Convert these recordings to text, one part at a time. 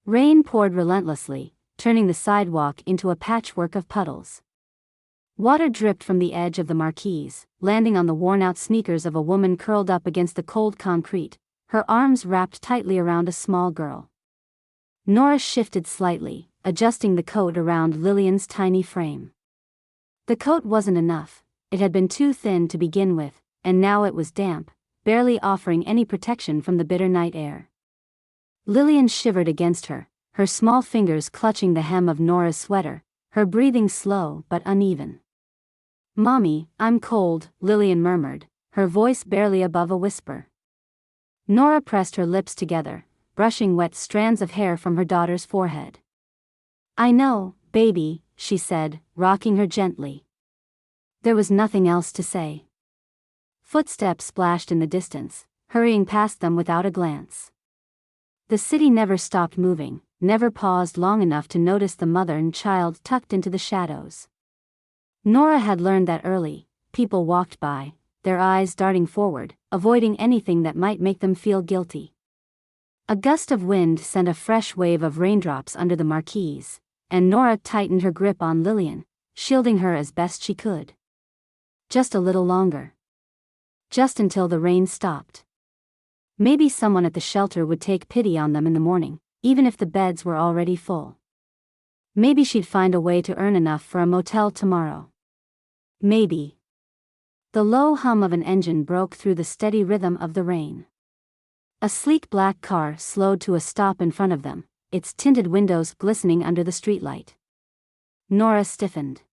Rain poured relentlessly, turning the sidewalk into a patchwork of puddles. Water dripped from the edge of the marquise, landing on the worn-out sneakers of a woman curled up against the cold concrete, her arms wrapped tightly around a small girl. Nora shifted slightly, adjusting the coat around Lillian's tiny frame. The coat wasn't enough, it had been too thin to begin with, and now it was damp, barely offering any protection from the bitter night air. Lillian shivered against her, her small fingers clutching the hem of Nora's sweater, her breathing slow but uneven. "Mommy, I'm cold," Lillian murmured, her voice barely above a whisper. Nora pressed her lips together, brushing wet strands of hair from her daughter's forehead. "I know, baby," she said, rocking her gently. There was nothing else to say. Footsteps splashed in the distance, hurrying past them without a glance. The city never stopped moving, never paused long enough to notice the mother and child tucked into the shadows. Nora had learned that early. People walked by, their eyes darting forward, avoiding anything that might make them feel guilty. A gust of wind sent a fresh wave of raindrops under the marquise, and Nora tightened her grip on Lillian, shielding her as best she could. Just a little longer. Just until the rain stopped. Maybe someone at the shelter would take pity on them in the morning, even if the beds were already full. Maybe she'd find a way to earn enough for a motel tomorrow. Maybe. The low hum of an engine broke through the steady rhythm of the rain. A sleek black car slowed to a stop in front of them, its tinted windows glistening under the streetlight. Nora stiffened.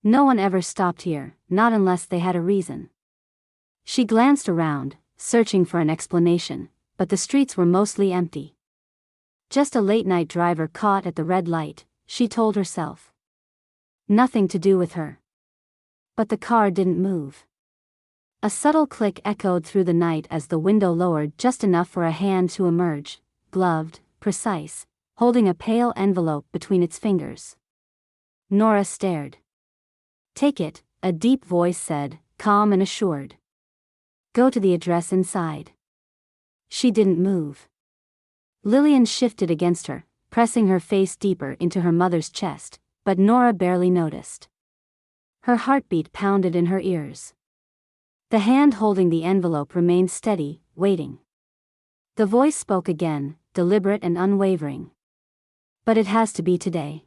No one ever stopped here, not unless they had a reason. She glanced around, searching for an explanation, but the streets were mostly empty. Just a late-night driver caught at the red light, she told herself. Nothing to do with her. But the car didn't move. A subtle click echoed through the night as the window lowered just enough for a hand to emerge, gloved, precise, holding a pale envelope between its fingers. Nora stared. "Take it," a deep voice said, calm and assured. "Go to the address inside." She didn't move. Lillian shifted against her, pressing her face deeper into her mother's chest, but Nora barely noticed. Her heartbeat pounded in her ears. The hand holding the envelope remained steady, waiting. The voice spoke again, deliberate and unwavering. "But it has to be today."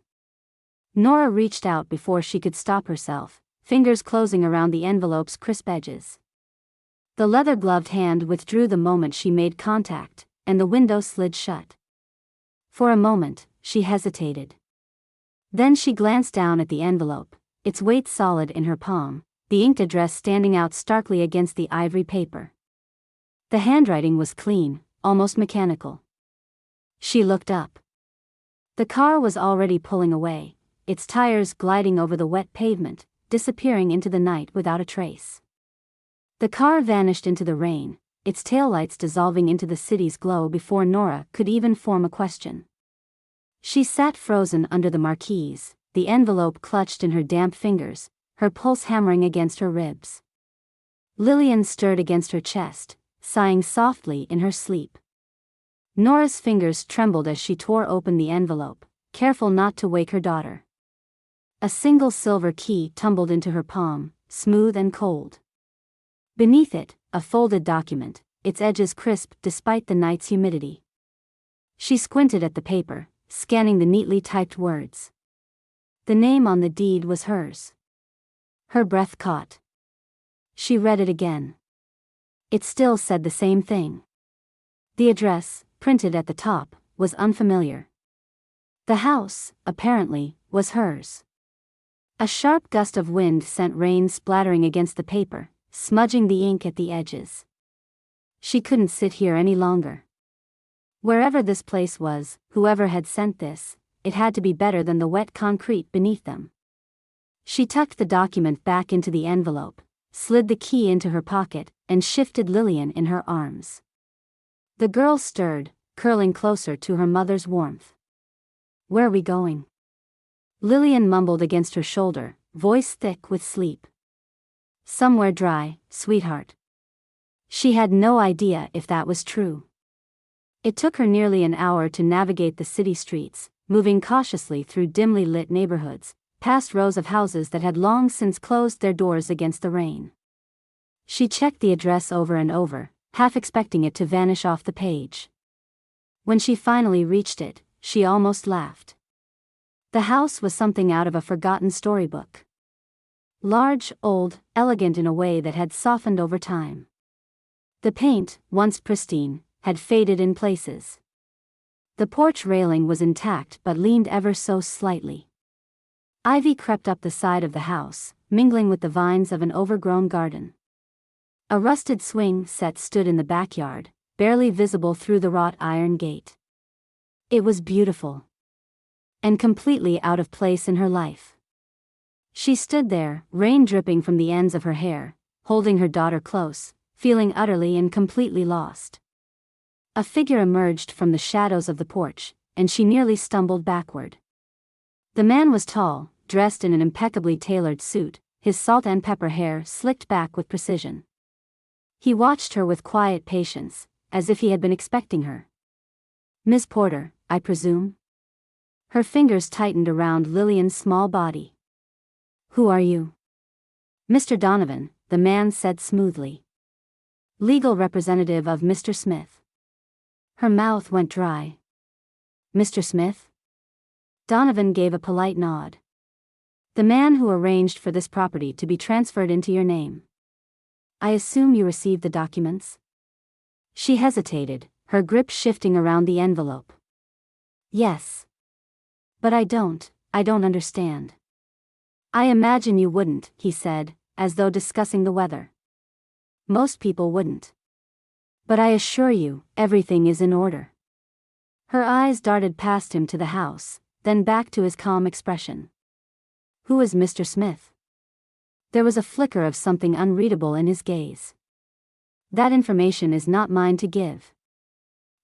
Nora reached out before she could stop herself, fingers closing around the envelope's crisp edges. The leather-gloved hand withdrew the moment she made contact, and the window slid shut. For a moment, she hesitated. Then she glanced down at the envelope, its weight solid in her palm, the inked address standing out starkly against the ivory paper. The handwriting was clean, almost mechanical. She looked up. The car was already pulling away, its tires gliding over the wet pavement, disappearing into the night without a trace. The car vanished into the rain, its taillights dissolving into the city's glow before Nora could even form a question. She sat frozen under the marquise, the envelope clutched in her damp fingers, her pulse hammering against her ribs. Lillian stirred against her chest, sighing softly in her sleep. Nora's fingers trembled as she tore open the envelope, careful not to wake her daughter. A single silver key tumbled into her palm, smooth and cold. Beneath it, a folded document, its edges crisp despite the night's humidity. She squinted at the paper, scanning the neatly typed words. The name on the deed was hers. Her breath caught. She read it again. It still said the same thing. The address, printed at the top, was unfamiliar. The house, apparently, was hers. A sharp gust of wind sent rain splattering against the paper, smudging the ink at the edges. She couldn't sit here any longer. Wherever this place was, whoever had sent this, it had to be better than the wet concrete beneath them. She tucked the document back into the envelope, slid the key into her pocket, and shifted Lillian in her arms. The girl stirred, curling closer to her mother's warmth. "Where are we going?" Lillian mumbled against her shoulder, voice thick with sleep. "Somewhere dry, sweetheart." She had no idea if that was true. It took her nearly an hour to navigate the city streets, moving cautiously through dimly lit neighborhoods, past rows of houses that had long since closed their doors against the rain. She checked the address over and over, half expecting it to vanish off the page. When she finally reached it, she almost laughed. The house was something out of a forgotten storybook. Large, old, elegant in a way that had softened over time. The paint, once pristine, had faded in places. The porch railing was intact but leaned ever so slightly. Ivy crept up the side of the house, mingling with the vines of an overgrown garden. A rusted swing set stood in the backyard, barely visible through the wrought iron gate. It was beautiful. And completely out of place in her life. She stood there, rain dripping from the ends of her hair, holding her daughter close, feeling utterly and completely lost. A figure emerged from the shadows of the porch, and she nearly stumbled backward. The man was tall, dressed in an impeccably tailored suit, his salt and pepper hair slicked back with precision. He watched her with quiet patience, as if he had been expecting her. "Miss Porter, I presume?" Her fingers tightened around Lillian's small body. "Who are you?" "Mr. Donovan," the man said smoothly. "Legal representative of Mr. Smith." Her mouth went dry. "Mr. Smith?" Donovan gave a polite nod. "The man who arranged for this property to be transferred into your name. I assume you received the documents?" She hesitated, her grip shifting around the envelope. "Yes. But I don't understand." "I imagine you wouldn't," he said, as though discussing the weather. "Most people wouldn't. But I assure you, everything is in order." Her eyes darted past him to the house, then back to his calm expression. "Who is Mr. Smith?" There was a flicker of something unreadable in his gaze. "That information is not mine to give."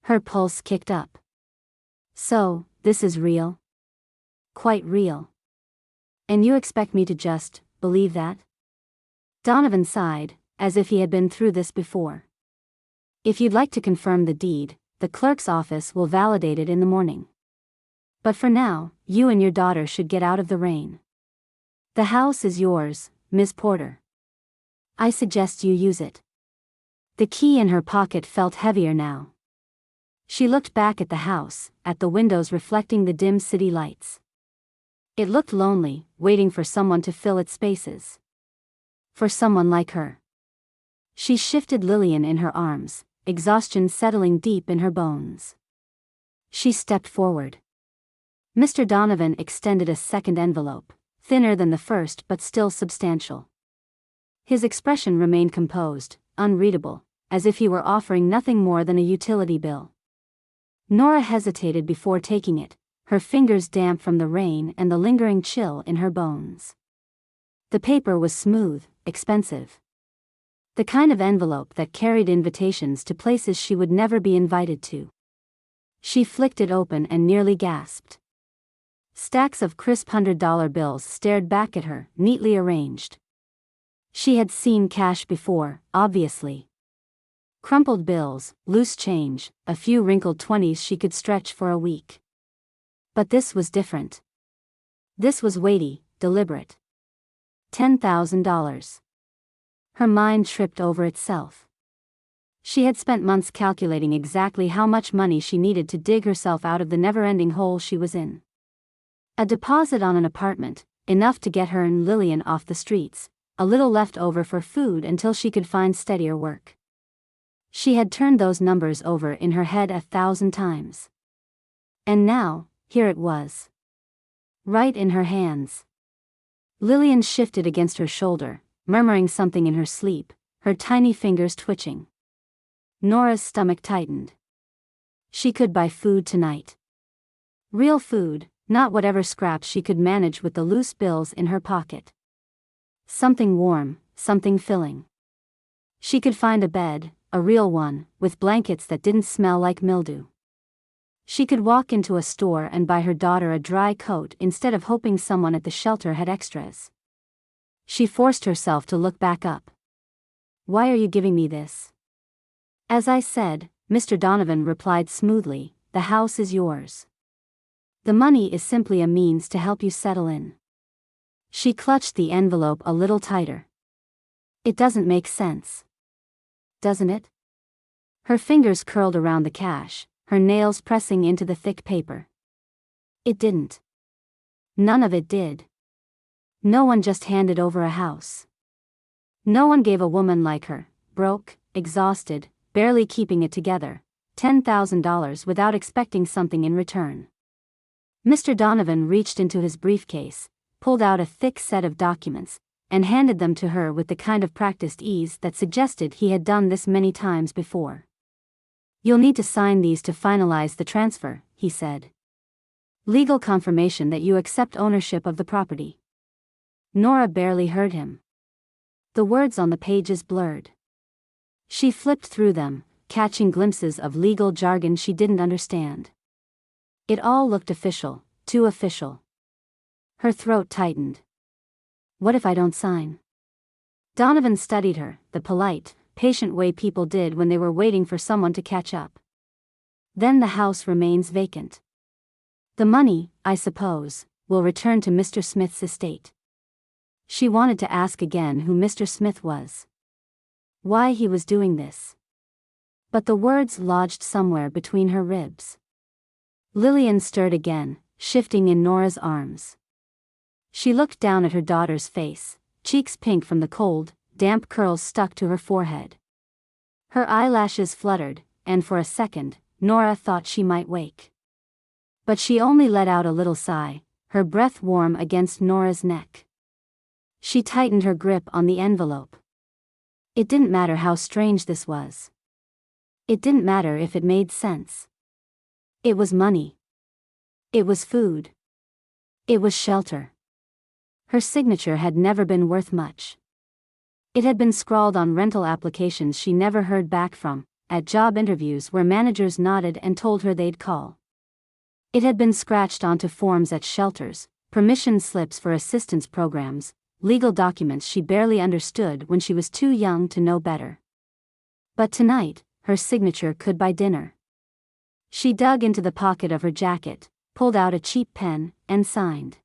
Her pulse kicked up. "So, this is real?" "Quite real." "And you expect me to just believe that?" Donovan sighed, as if he had been through this before. "If you'd like to confirm the deed, the clerk's office will validate it in the morning. But for now, you and your daughter should get out of the rain. The house is yours, Miss Porter. I suggest you use it." The key in her pocket felt heavier now. She looked back at the house, at the windows reflecting the dim city lights. It looked lonely, waiting for someone to fill its spaces. For someone like her. She shifted Lillian in her arms, exhaustion settling deep in her bones. She stepped forward. Mr. Donovan extended a second envelope, thinner than the first but still substantial. His expression remained composed, unreadable, as if he were offering nothing more than a utility bill. Nora hesitated before taking it, her fingers damp from the rain and the lingering chill in her bones. The paper was smooth, expensive. The kind of envelope that carried invitations to places she would never be invited to. She flicked it open and nearly gasped. Stacks of crisp $100 bills stared back at her, neatly arranged. She had seen cash before, obviously. Crumpled bills, loose change, a few wrinkled 20s she could stretch for a week. But this was different. This was weighty, deliberate. $10,000. Her mind tripped over itself. She had spent months calculating exactly how much money she needed to dig herself out of the never-ending hole she was in. A deposit on an apartment, enough to get her and Lillian off the streets, a little left over for food until she could find steadier work. She had turned those numbers over in her head 1,000 times. And now, here it was. Right in her hands. Lillian shifted against her shoulder, murmuring something in her sleep, her tiny fingers twitching. Nora's stomach tightened. She could buy food tonight. Real food, not whatever scraps she could manage with the loose bills in her pocket. Something warm, something filling. She could find a bed, a real one, with blankets that didn't smell like mildew. She could walk into a store and buy her daughter a dry coat instead of hoping someone at the shelter had extras. She forced herself to look back up. "Why are you giving me this?" "As I said, Mr. Donovan replied smoothly, "The house is yours. The money is simply a means to help you settle in." She clutched the envelope a little tighter. "It doesn't make sense. Doesn't it?" Her fingers curled around the cash, her nails pressing into the thick paper. It didn't. None of it did. No one just handed over a house. No one gave a woman like her, broke, exhausted, barely keeping it together, $10,000 without expecting something in return. Mr. Donovan reached into his briefcase, pulled out a thick set of documents, and handed them to her with the kind of practiced ease that suggested he had done this many times before. "You'll need to sign these to finalize the transfer," he said. "Legal confirmation that you accept ownership of the property." Nora barely heard him. The words on the pages blurred. She flipped through them, catching glimpses of legal jargon she didn't understand. It all looked official, too official. Her throat tightened. "What if I don't sign?" Donovan studied her, the polite, patient way people did when they were waiting for someone to catch up. "Then the house remains vacant. The money, I suppose, will return to Mr. Smith's estate." She wanted to ask again who Mr. Smith was. Why he was doing this. But the words lodged somewhere between her ribs. Lillian stirred again, shifting in Nora's arms. She looked down at her daughter's face, cheeks pink from the cold, damp curls stuck to her forehead. Her eyelashes fluttered, and for a second, Nora thought she might wake. But she only let out a little sigh, her breath warm against Nora's neck. She tightened her grip on the envelope. It didn't matter how strange this was. It didn't matter if it made sense. It was money. It was food. It was shelter. Her signature had never been worth much. It had been scrawled on rental applications she never heard back from, at job interviews where managers nodded and told her they'd call. It had been scratched onto forms at shelters, permission slips for assistance programs, legal documents she barely understood when she was too young to know better. But tonight, her signature could buy dinner. She dug into the pocket of her jacket, pulled out a cheap pen, and signed.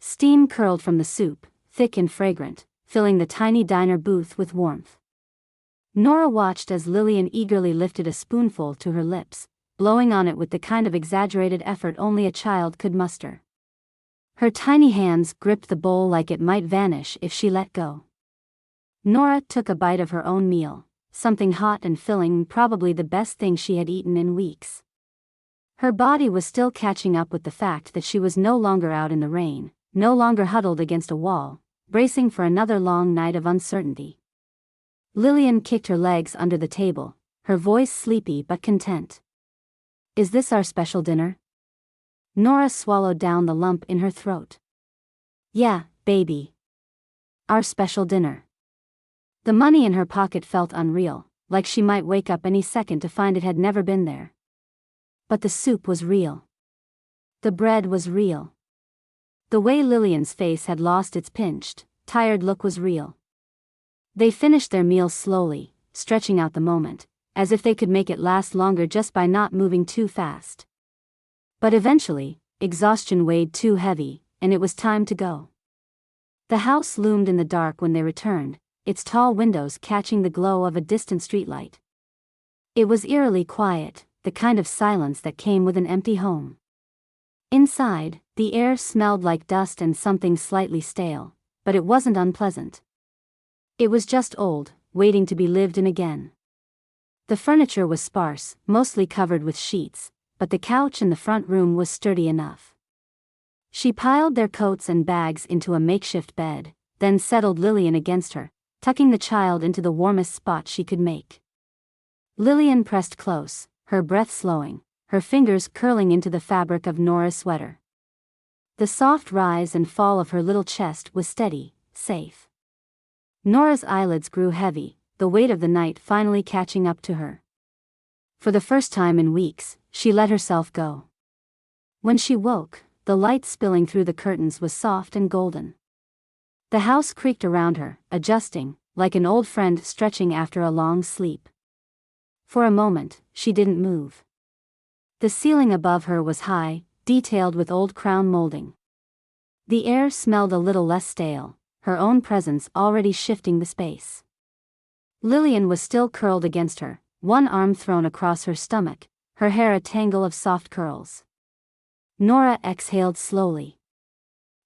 Steam curled from the soup, thick and fragrant, filling the tiny diner booth with warmth. Nora watched as Lillian eagerly lifted a spoonful to her lips, blowing on it with the kind of exaggerated effort only a child could muster. Her tiny hands gripped the bowl like it might vanish if she let go. Nora took a bite of her own meal, something hot and filling, probably the best thing she had eaten in weeks. Her body was still catching up with the fact that she was no longer out in the rain, no longer huddled against a wall, bracing for another long night of uncertainty. Lillian kicked her legs under the table, her voice sleepy but content. "Is this our special dinner?" Nora swallowed down the lump in her throat. "Yeah, baby. Our special dinner." The money in her pocket felt unreal, like she might wake up any second to find it had never been there. But the soup was real. The bread was real. The way Lillian's face had lost its pinched, tired look was real. They finished their meal slowly, stretching out the moment, as if they could make it last longer just by not moving too fast. But eventually, exhaustion weighed too heavy, and it was time to go. The house loomed in the dark when they returned, its tall windows catching the glow of a distant streetlight. It was eerily quiet, the kind of silence that came with an empty home. Inside, the air smelled like dust and something slightly stale, but it wasn't unpleasant. It was just old, waiting to be lived in again. The furniture was sparse, mostly covered with sheets, but the couch in the front room was sturdy enough. She piled their coats and bags into a makeshift bed, then settled Lillian against her, tucking the child into the warmest spot she could make. Lillian pressed close, her breath slowing, her fingers curling into the fabric of Nora's sweater. The soft rise and fall of her little chest was steady, safe. Nora's eyelids grew heavy, the weight of the night finally catching up to her. For the first time in weeks, she let herself go. When she woke, the light spilling through the curtains was soft and golden. The house creaked around her, adjusting, like an old friend stretching after a long sleep. For a moment, she didn't move. The ceiling above her was high, detailed with old crown molding. The air smelled a little less stale, her own presence already shifting the space. Lillian was still curled against her, one arm thrown across her stomach, her hair a tangle of soft curls. Nora exhaled slowly.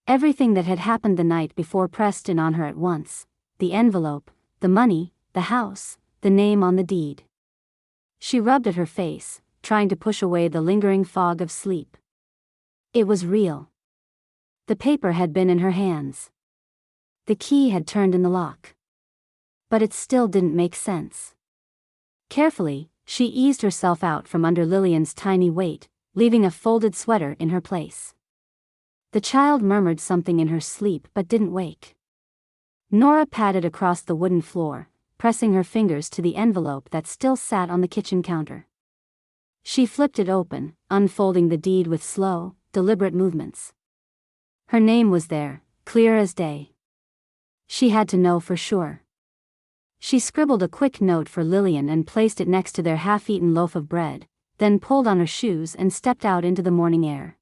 Everything that had happened the night before pressed in on her at once: the envelope, the money, the house, the name on the deed. She rubbed at her face, trying to push away the lingering fog of sleep. It was real. The paper had been in her hands. The key had turned in the lock. But it still didn't make sense. Carefully, she eased herself out from under Lillian's tiny weight, leaving a folded sweater in her place. The child murmured something in her sleep but didn't wake. Nora padded across the wooden floor, pressing her fingers to the envelope that still sat on the kitchen counter. She flipped it open, unfolding the deed with slow, deliberate movements. Her name was there, clear as day. She had to know for sure. She scribbled a quick note for Lillian and placed it next to their half-eaten loaf of bread, then pulled on her shoes and stepped out into the morning air.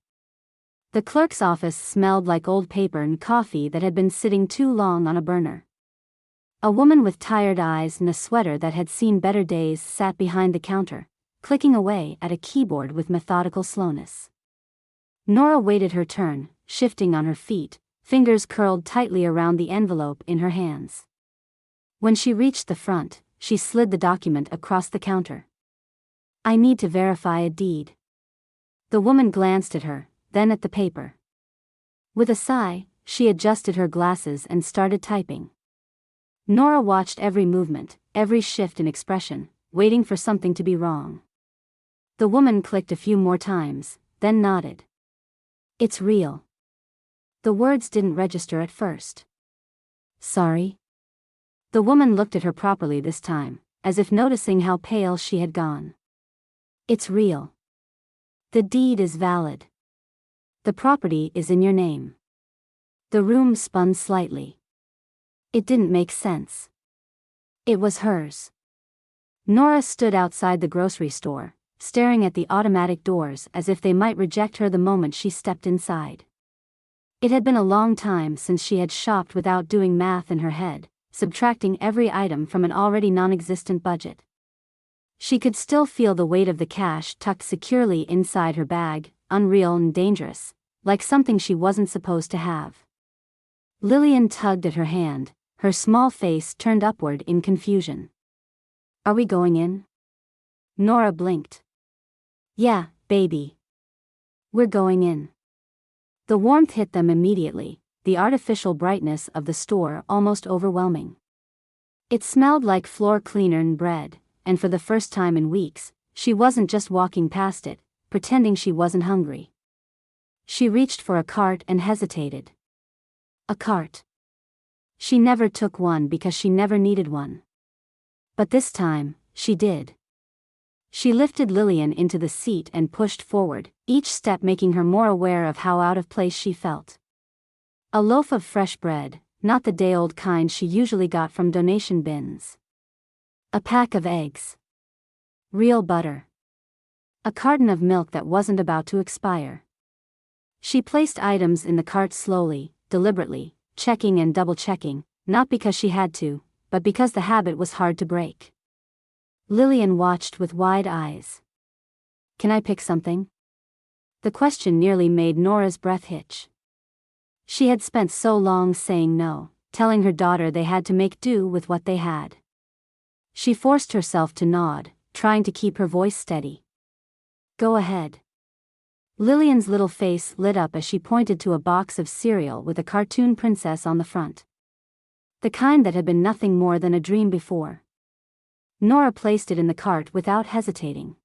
The clerk's office smelled like old paper and coffee that had been sitting too long on a burner. A woman with tired eyes and a sweater that had seen better days sat behind the counter, clicking away at a keyboard with methodical slowness. Nora waited her turn, shifting on her feet, fingers curled tightly around the envelope in her hands. When she reached the front, she slid the document across the counter. "I need to verify a deed." The woman glanced at her, then at the paper. With a sigh, she adjusted her glasses and started typing. Nora watched every movement, every shift in expression, waiting for something to be wrong. The woman clicked a few more times, then nodded. "It's real." The words didn't register at first. "Sorry?" The woman looked at her properly this time, as if noticing how pale she had gone. "It's real. The deed is valid. The property is in your name." The room spun slightly. It didn't make sense. It was hers. Nora stood outside the grocery store, staring at the automatic doors as if they might reject her the moment she stepped inside. It had been a long time since she had shopped without doing math in her head, subtracting every item from an already non-existent budget. She could still feel the weight of the cash tucked securely inside her bag, unreal and dangerous, like something she wasn't supposed to have. Lillian tugged at her hand, her small face turned upward in confusion. "Are we going in?" Nora blinked. "Yeah, baby. We're going in." The warmth hit them immediately, the artificial brightness of the store almost overwhelming. It smelled like floor cleaner and bread, and for the first time in weeks, she wasn't just walking past it, pretending she wasn't hungry. She reached for a cart and hesitated. A cart. She never took one because she never needed one. But this time, she did. She lifted Lillian into the seat and pushed forward, each step making her more aware of how out of place she felt. A loaf of fresh bread, not the day-old kind she usually got from donation bins. A pack of eggs. Real butter. A carton of milk that wasn't about to expire. She placed items in the cart slowly, deliberately, checking and double-checking, not because she had to, but because the habit was hard to break. Lillian watched with wide eyes. "Can I pick something?" The question nearly made Nora's breath hitch. She had spent so long saying no, telling her daughter they had to make do with what they had. She forced herself to nod, trying to keep her voice steady. "Go ahead." Lillian's little face lit up as she pointed to a box of cereal with a cartoon princess on the front. The kind that had been nothing more than a dream before. Nora placed it in the cart without hesitating.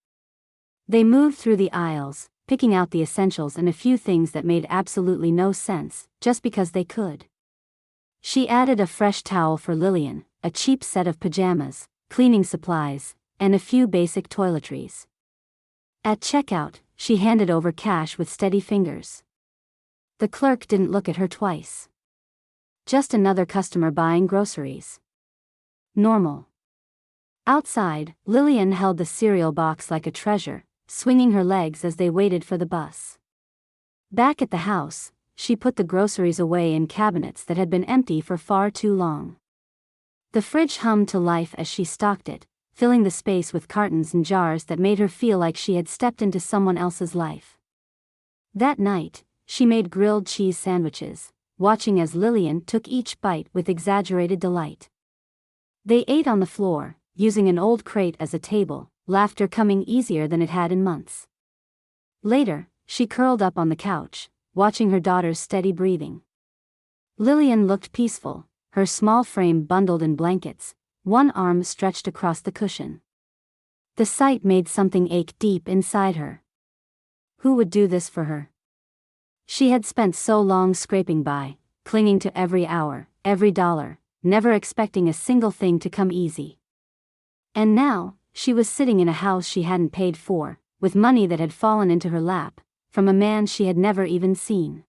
They moved through the aisles, picking out the essentials and a few things that made absolutely no sense, just because they could. She added a fresh towel for Lillian, a cheap set of pajamas, cleaning supplies, and a few basic toiletries. At checkout, she handed over cash with steady fingers. The clerk didn't look at her twice. Just another customer buying groceries. Normal. Outside, Lillian held the cereal box like a treasure, swinging her legs as they waited for the bus. Back at the house, she put the groceries away in cabinets that had been empty for far too long. The fridge hummed to life as she stocked it, filling the space with cartons and jars that made her feel like she had stepped into someone else's life. That night, she made grilled cheese sandwiches, watching as Lillian took each bite with exaggerated delight. They ate on the floor, using an old crate as a table, laughter coming easier than it had in months. Later, she curled up on the couch, watching her daughter's steady breathing. Lillian looked peaceful, her small frame bundled in blankets, one arm stretched across the cushion. The sight made something ache deep inside her. Who would do this for her? She had spent so long scraping by, clinging to every hour, every dollar, never expecting a single thing to come easy. And now, she was sitting in a house she hadn't paid for, with money that had fallen into her lap, from a man she had never even seen.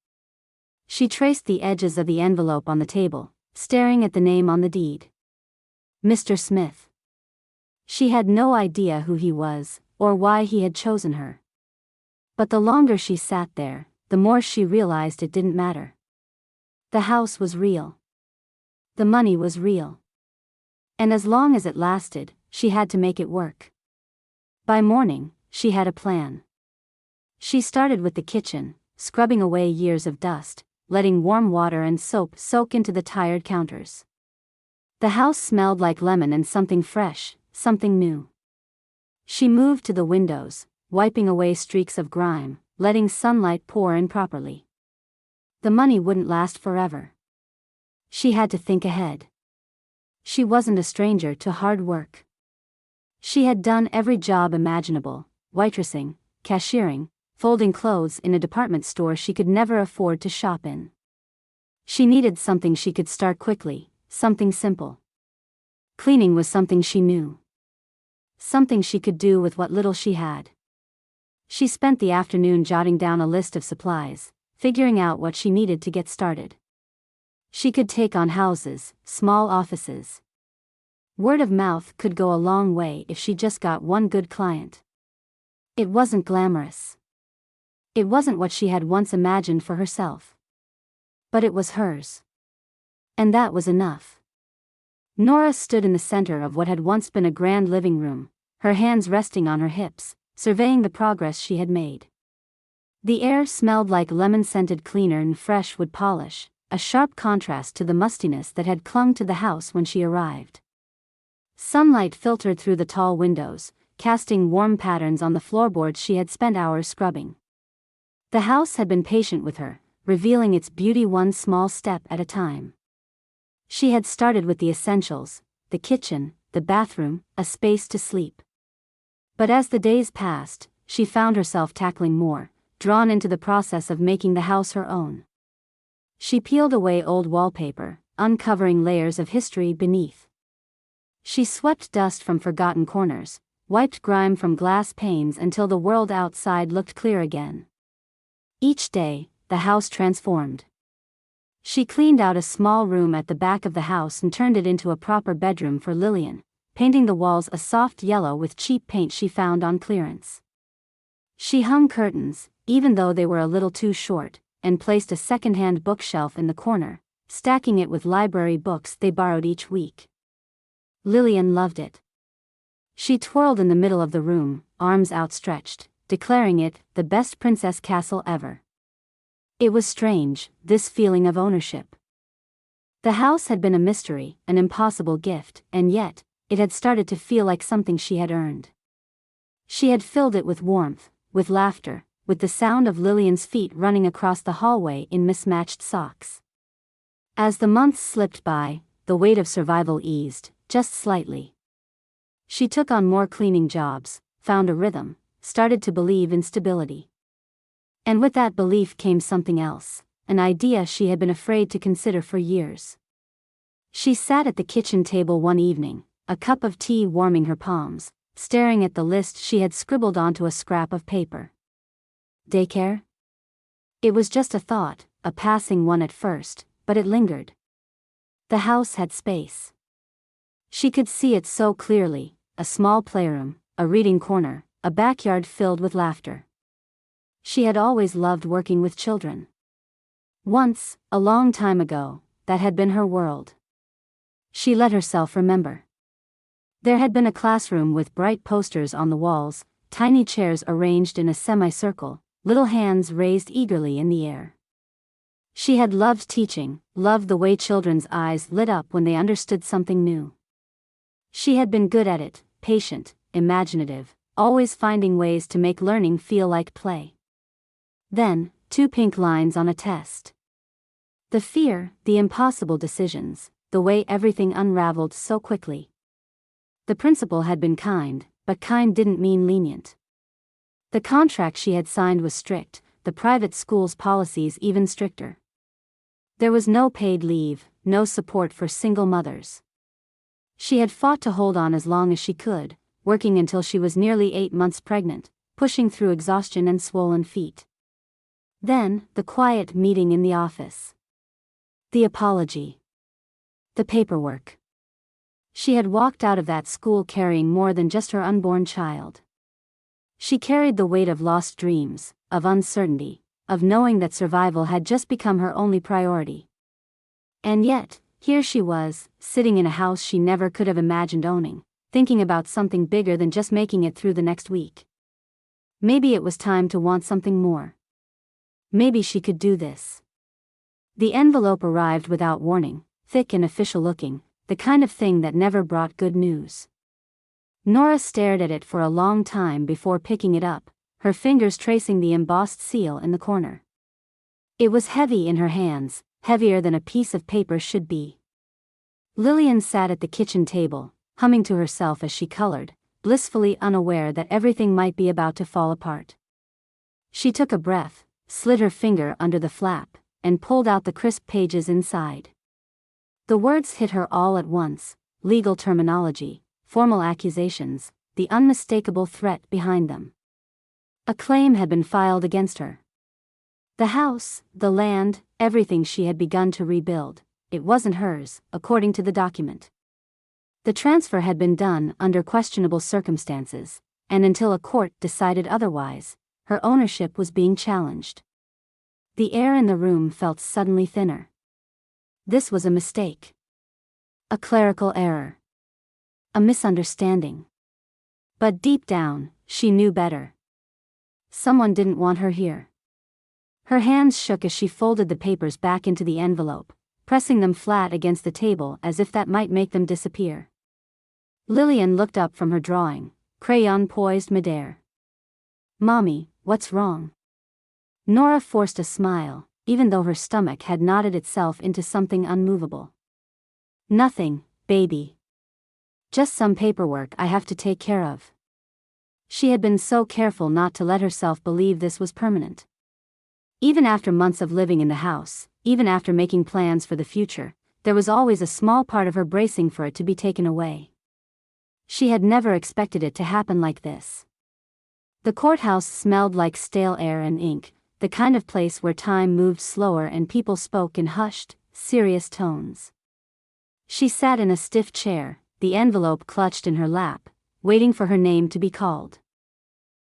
She traced the edges of the envelope on the table, staring at the name on the deed. Mr. Smith. She had no idea who he was, or why he had chosen her. But the longer she sat there, the more she realized it didn't matter. The house was real. The money was real. And as long as it lasted, she had to make it work. By morning, she had a plan. She started with the kitchen, scrubbing away years of dust, letting warm water and soap soak into the tired counters. The house smelled like lemon and something fresh, something new. She moved to the windows, wiping away streaks of grime, letting sunlight pour in properly. The money wouldn't last forever. She had to think ahead. She wasn't a stranger to hard work. She had done every job imaginable, waitressing, cashiering, folding clothes in a department store she could never afford to shop in. She needed something she could start quickly, something simple. Cleaning was something she knew. Something she could do with what little she had. She spent the afternoon jotting down a list of supplies, figuring out what she needed to get started. She could take on houses, small offices. Word of mouth could go a long way if she just got one good client. It wasn't glamorous. It wasn't what she had once imagined for herself. But it was hers. And that was enough. Nora stood in the center of what had once been a grand living room, her hands resting on her hips, surveying the progress she had made. The air smelled like lemon-scented cleaner and fresh wood polish, a sharp contrast to the mustiness that had clung to the house when she arrived. Sunlight filtered through the tall windows, casting warm patterns on the floorboards she had spent hours scrubbing. The house had been patient with her, revealing its beauty one small step at a time. She had started with the essentials, the kitchen, the bathroom, a space to sleep. But as the days passed, she found herself tackling more, drawn into the process of making the house her own. She peeled away old wallpaper, uncovering layers of history beneath. She swept dust from forgotten corners, wiped grime from glass panes until the world outside looked clear again. Each day, the house transformed. She cleaned out a small room at the back of the house and turned it into a proper bedroom for Lillian, painting the walls a soft yellow with cheap paint she found on clearance. She hung curtains, even though they were a little too short, and placed a second-hand bookshelf in the corner, stacking it with library books they borrowed each week. Lillian loved it. She twirled in the middle of the room, arms outstretched, declaring it the best princess castle ever. It was strange, this feeling of ownership. The house had been a mystery, an impossible gift, and yet, it had started to feel like something she had earned. She had filled it with warmth, with laughter, with the sound of Lillian's feet running across the hallway in mismatched socks. As the months slipped by, the weight of survival eased, just slightly. She took on more cleaning jobs, found a rhythm, started to believe in stability. And with that belief came something else, an idea she had been afraid to consider for years. She sat at the kitchen table one evening, a cup of tea warming her palms, staring at the list she had scribbled onto a scrap of paper. Daycare? It was just a thought, a passing one at first, but it lingered. The house had space. She could see it so clearly, a small playroom, a reading corner, a backyard filled with laughter. She had always loved working with children. Once, a long time ago, that had been her world. She let herself remember. There had been a classroom with bright posters on the walls, tiny chairs arranged in a semicircle, little hands raised eagerly in the air. She had loved teaching, loved the way children's eyes lit up when they understood something new. She had been good at it, patient, imaginative, always finding ways to make learning feel like play. Then, 2 pink lines on a test. The fear, the impossible decisions, the way everything unraveled so quickly. The principal had been kind, but kind didn't mean lenient. The contract she had signed was strict, the private school's policies even stricter. There was no paid leave, no support for single mothers. She had fought to hold on as long as she could, working until she was nearly 8 months pregnant, pushing through exhaustion and swollen feet. Then, the quiet meeting in the office. The apology. The paperwork. She had walked out of that school carrying more than just her unborn child. She carried the weight of lost dreams, of uncertainty, of knowing that survival had just become her only priority. And yet, here she was, sitting in a house she never could have imagined owning, thinking about something bigger than just making it through the next week. Maybe it was time to want something more. Maybe she could do this. The envelope arrived without warning, thick and official looking, the kind of thing that never brought good news. Nora stared at it for a long time before picking it up, her fingers tracing the embossed seal in the corner. It was heavy in her hands, heavier than a piece of paper should be. Lillian sat at the kitchen table, humming to herself as she colored, blissfully unaware that everything might be about to fall apart. She took a breath, slid her finger under the flap, and pulled out the crisp pages inside. The words hit her all at once, legal terminology, formal accusations, the unmistakable threat behind them. A claim had been filed against her. The house, the land, everything she had begun to rebuild, it wasn't hers, according to the document. The transfer had been done under questionable circumstances, and until a court decided otherwise, her ownership was being challenged. The air in the room felt suddenly thinner. This was a mistake. A clerical error. A misunderstanding. But deep down, she knew better. Someone didn't want her here. Her hands shook as she folded the papers back into the envelope, pressing them flat against the table as if that might make them disappear. Lillian looked up from her drawing, crayon poised midair. "Mommy, what's wrong?" Nora forced a smile, even though her stomach had knotted itself into something unmovable. "Nothing, baby. Just some paperwork I have to take care of." She had been so careful not to let herself believe this was permanent. Even after months of living in the house, even after making plans for the future, there was always a small part of her bracing for it to be taken away. She had never expected it to happen like this. The courthouse smelled like stale air and ink, the kind of place where time moved slower and people spoke in hushed, serious tones. She sat in a stiff chair, the envelope clutched in her lap, waiting for her name to be called.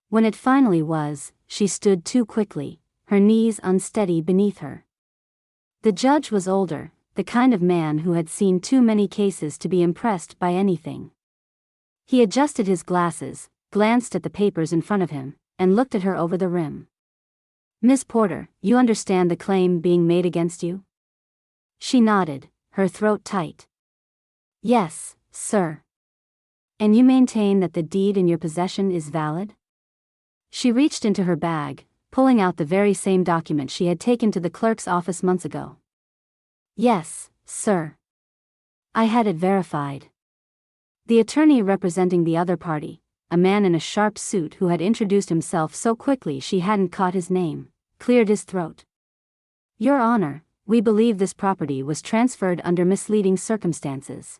When it finally was, she stood too quickly, her knees unsteady beneath her. The judge was older, the kind of man who had seen too many cases to be impressed by anything. He adjusted his glasses, glanced at the papers in front of him, and looked at her over the rim. "Miss Porter, you understand the claim being made against you?" She nodded, her throat tight. "Yes, sir." "And you maintain that the deed in your possession is valid?" She reached into her bag, pulling out the very same document she had taken to the clerk's office months ago. "Yes, sir. I had it verified." The attorney representing the other party, a man in a sharp suit who had introduced himself so quickly she hadn't caught his name, cleared his throat. "Your Honor, we believe this property was transferred under misleading circumstances.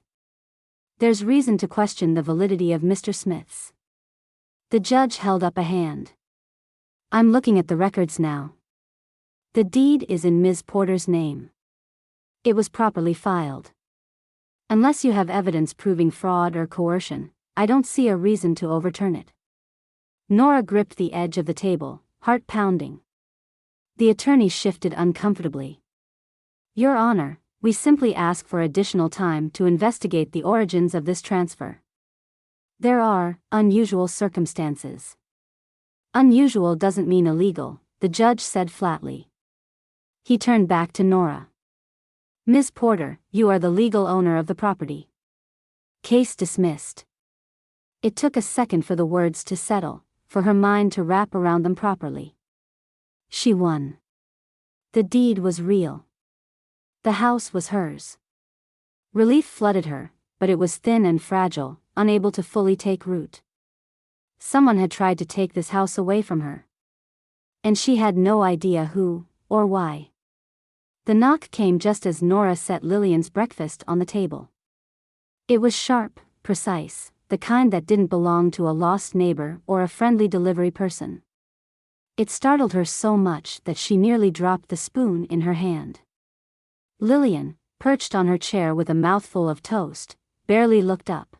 There's reason to question the validity of Mr. Smith's." The judge held up a hand. "I'm looking at the records now. The deed is in Ms. Porter's name. It was properly filed. Unless you have evidence proving fraud or coercion, I don't see a reason to overturn it. Nora gripped the edge of the table, heart pounding. The attorney shifted uncomfortably. Your Honor, we simply ask for additional time to investigate the origins of this transfer. There are unusual circumstances. Unusual doesn't mean illegal, the judge said flatly. He turned back to Nora. Ms. Porter, you are the legal owner of the property. Case dismissed. It took a second for the words to settle, for her mind to wrap around them properly. She won. The deed was real. The house was hers. Relief flooded her, but it was thin and fragile, unable to fully take root. Someone had tried to take this house away from her. And she had no idea who, or why. The knock came just as Nora set Lillian's breakfast on the table. It was sharp, precise, the kind that didn't belong to a lost neighbor or a friendly delivery person. It startled her so much that she nearly dropped the spoon in her hand. Lillian, perched on her chair with a mouthful of toast, barely looked up.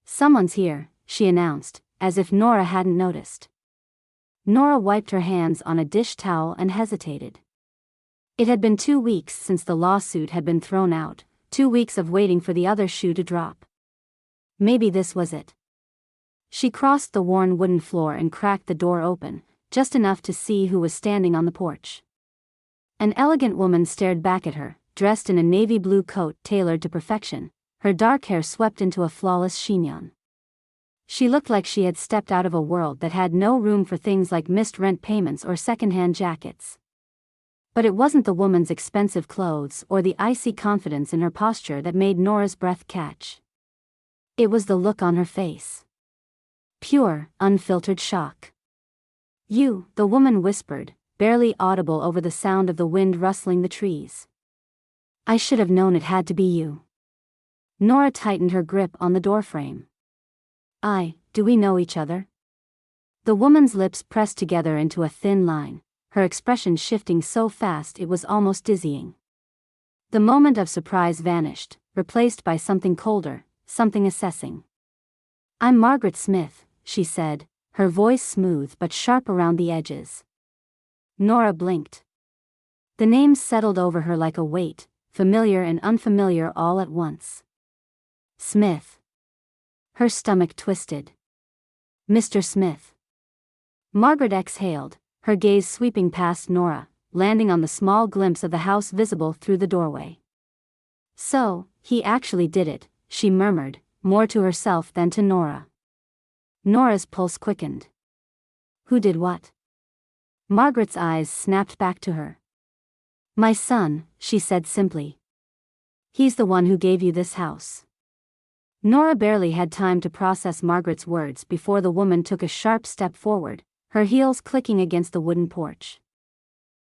Someone's here, she announced, as if Nora hadn't noticed. Nora wiped her hands on a dish towel and hesitated. It had been 2 weeks since the lawsuit had been thrown out, 2 weeks of waiting for the other shoe to drop. Maybe this was it. She crossed the worn wooden floor and cracked the door open, just enough to see who was standing on the porch. An elegant woman stared back at her, dressed in a navy blue coat tailored to perfection, her dark hair swept into a flawless chignon. She looked like she had stepped out of a world that had no room for things like missed rent payments or second-hand jackets. But it wasn't the woman's expensive clothes or the icy confidence in her posture that made Nora's breath catch. It was the look on her face. Pure, unfiltered shock. You, the woman whispered, barely audible over the sound of the wind rustling the trees. I should have known it had to be you. Nora tightened her grip on the doorframe. Do we know each other? The woman's lips pressed together into a thin line, her expression shifting so fast it was almost dizzying. The moment of surprise vanished, replaced by something colder, something assessing. I'm Margaret Smith, she said, her voice smooth but sharp around the edges. Nora blinked. The name settled over her like a weight, familiar and unfamiliar all at once. Smith. Her stomach twisted. Mr. Smith. Margaret exhaled, her gaze sweeping past Nora, landing on the small glimpse of the house visible through the doorway. So, he actually did it, she murmured, more to herself than to Nora. Nora's pulse quickened. Who did what? Margaret's eyes snapped back to her. My son, she said simply. He's the one who gave you this house. Nora barely had time to process Margaret's words before the woman took a sharp step forward, her heels clicking against the wooden porch.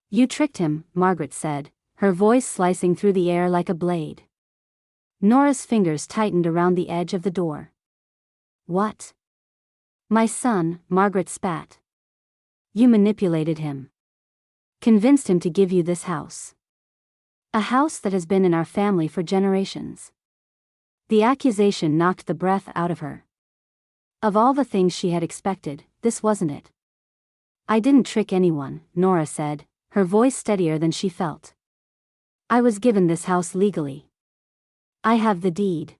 You tricked him, Margaret said, her voice slicing through the air like a blade. Nora's fingers tightened around the edge of the door. What? My son, Margaret spat. You manipulated him. Convinced him to give you this house. A house that has been in our family for generations. The accusation knocked the breath out of her. Of all the things she had expected, this wasn't it. I didn't trick anyone, Nora said, her voice steadier than she felt. I was given this house legally. I have the deed.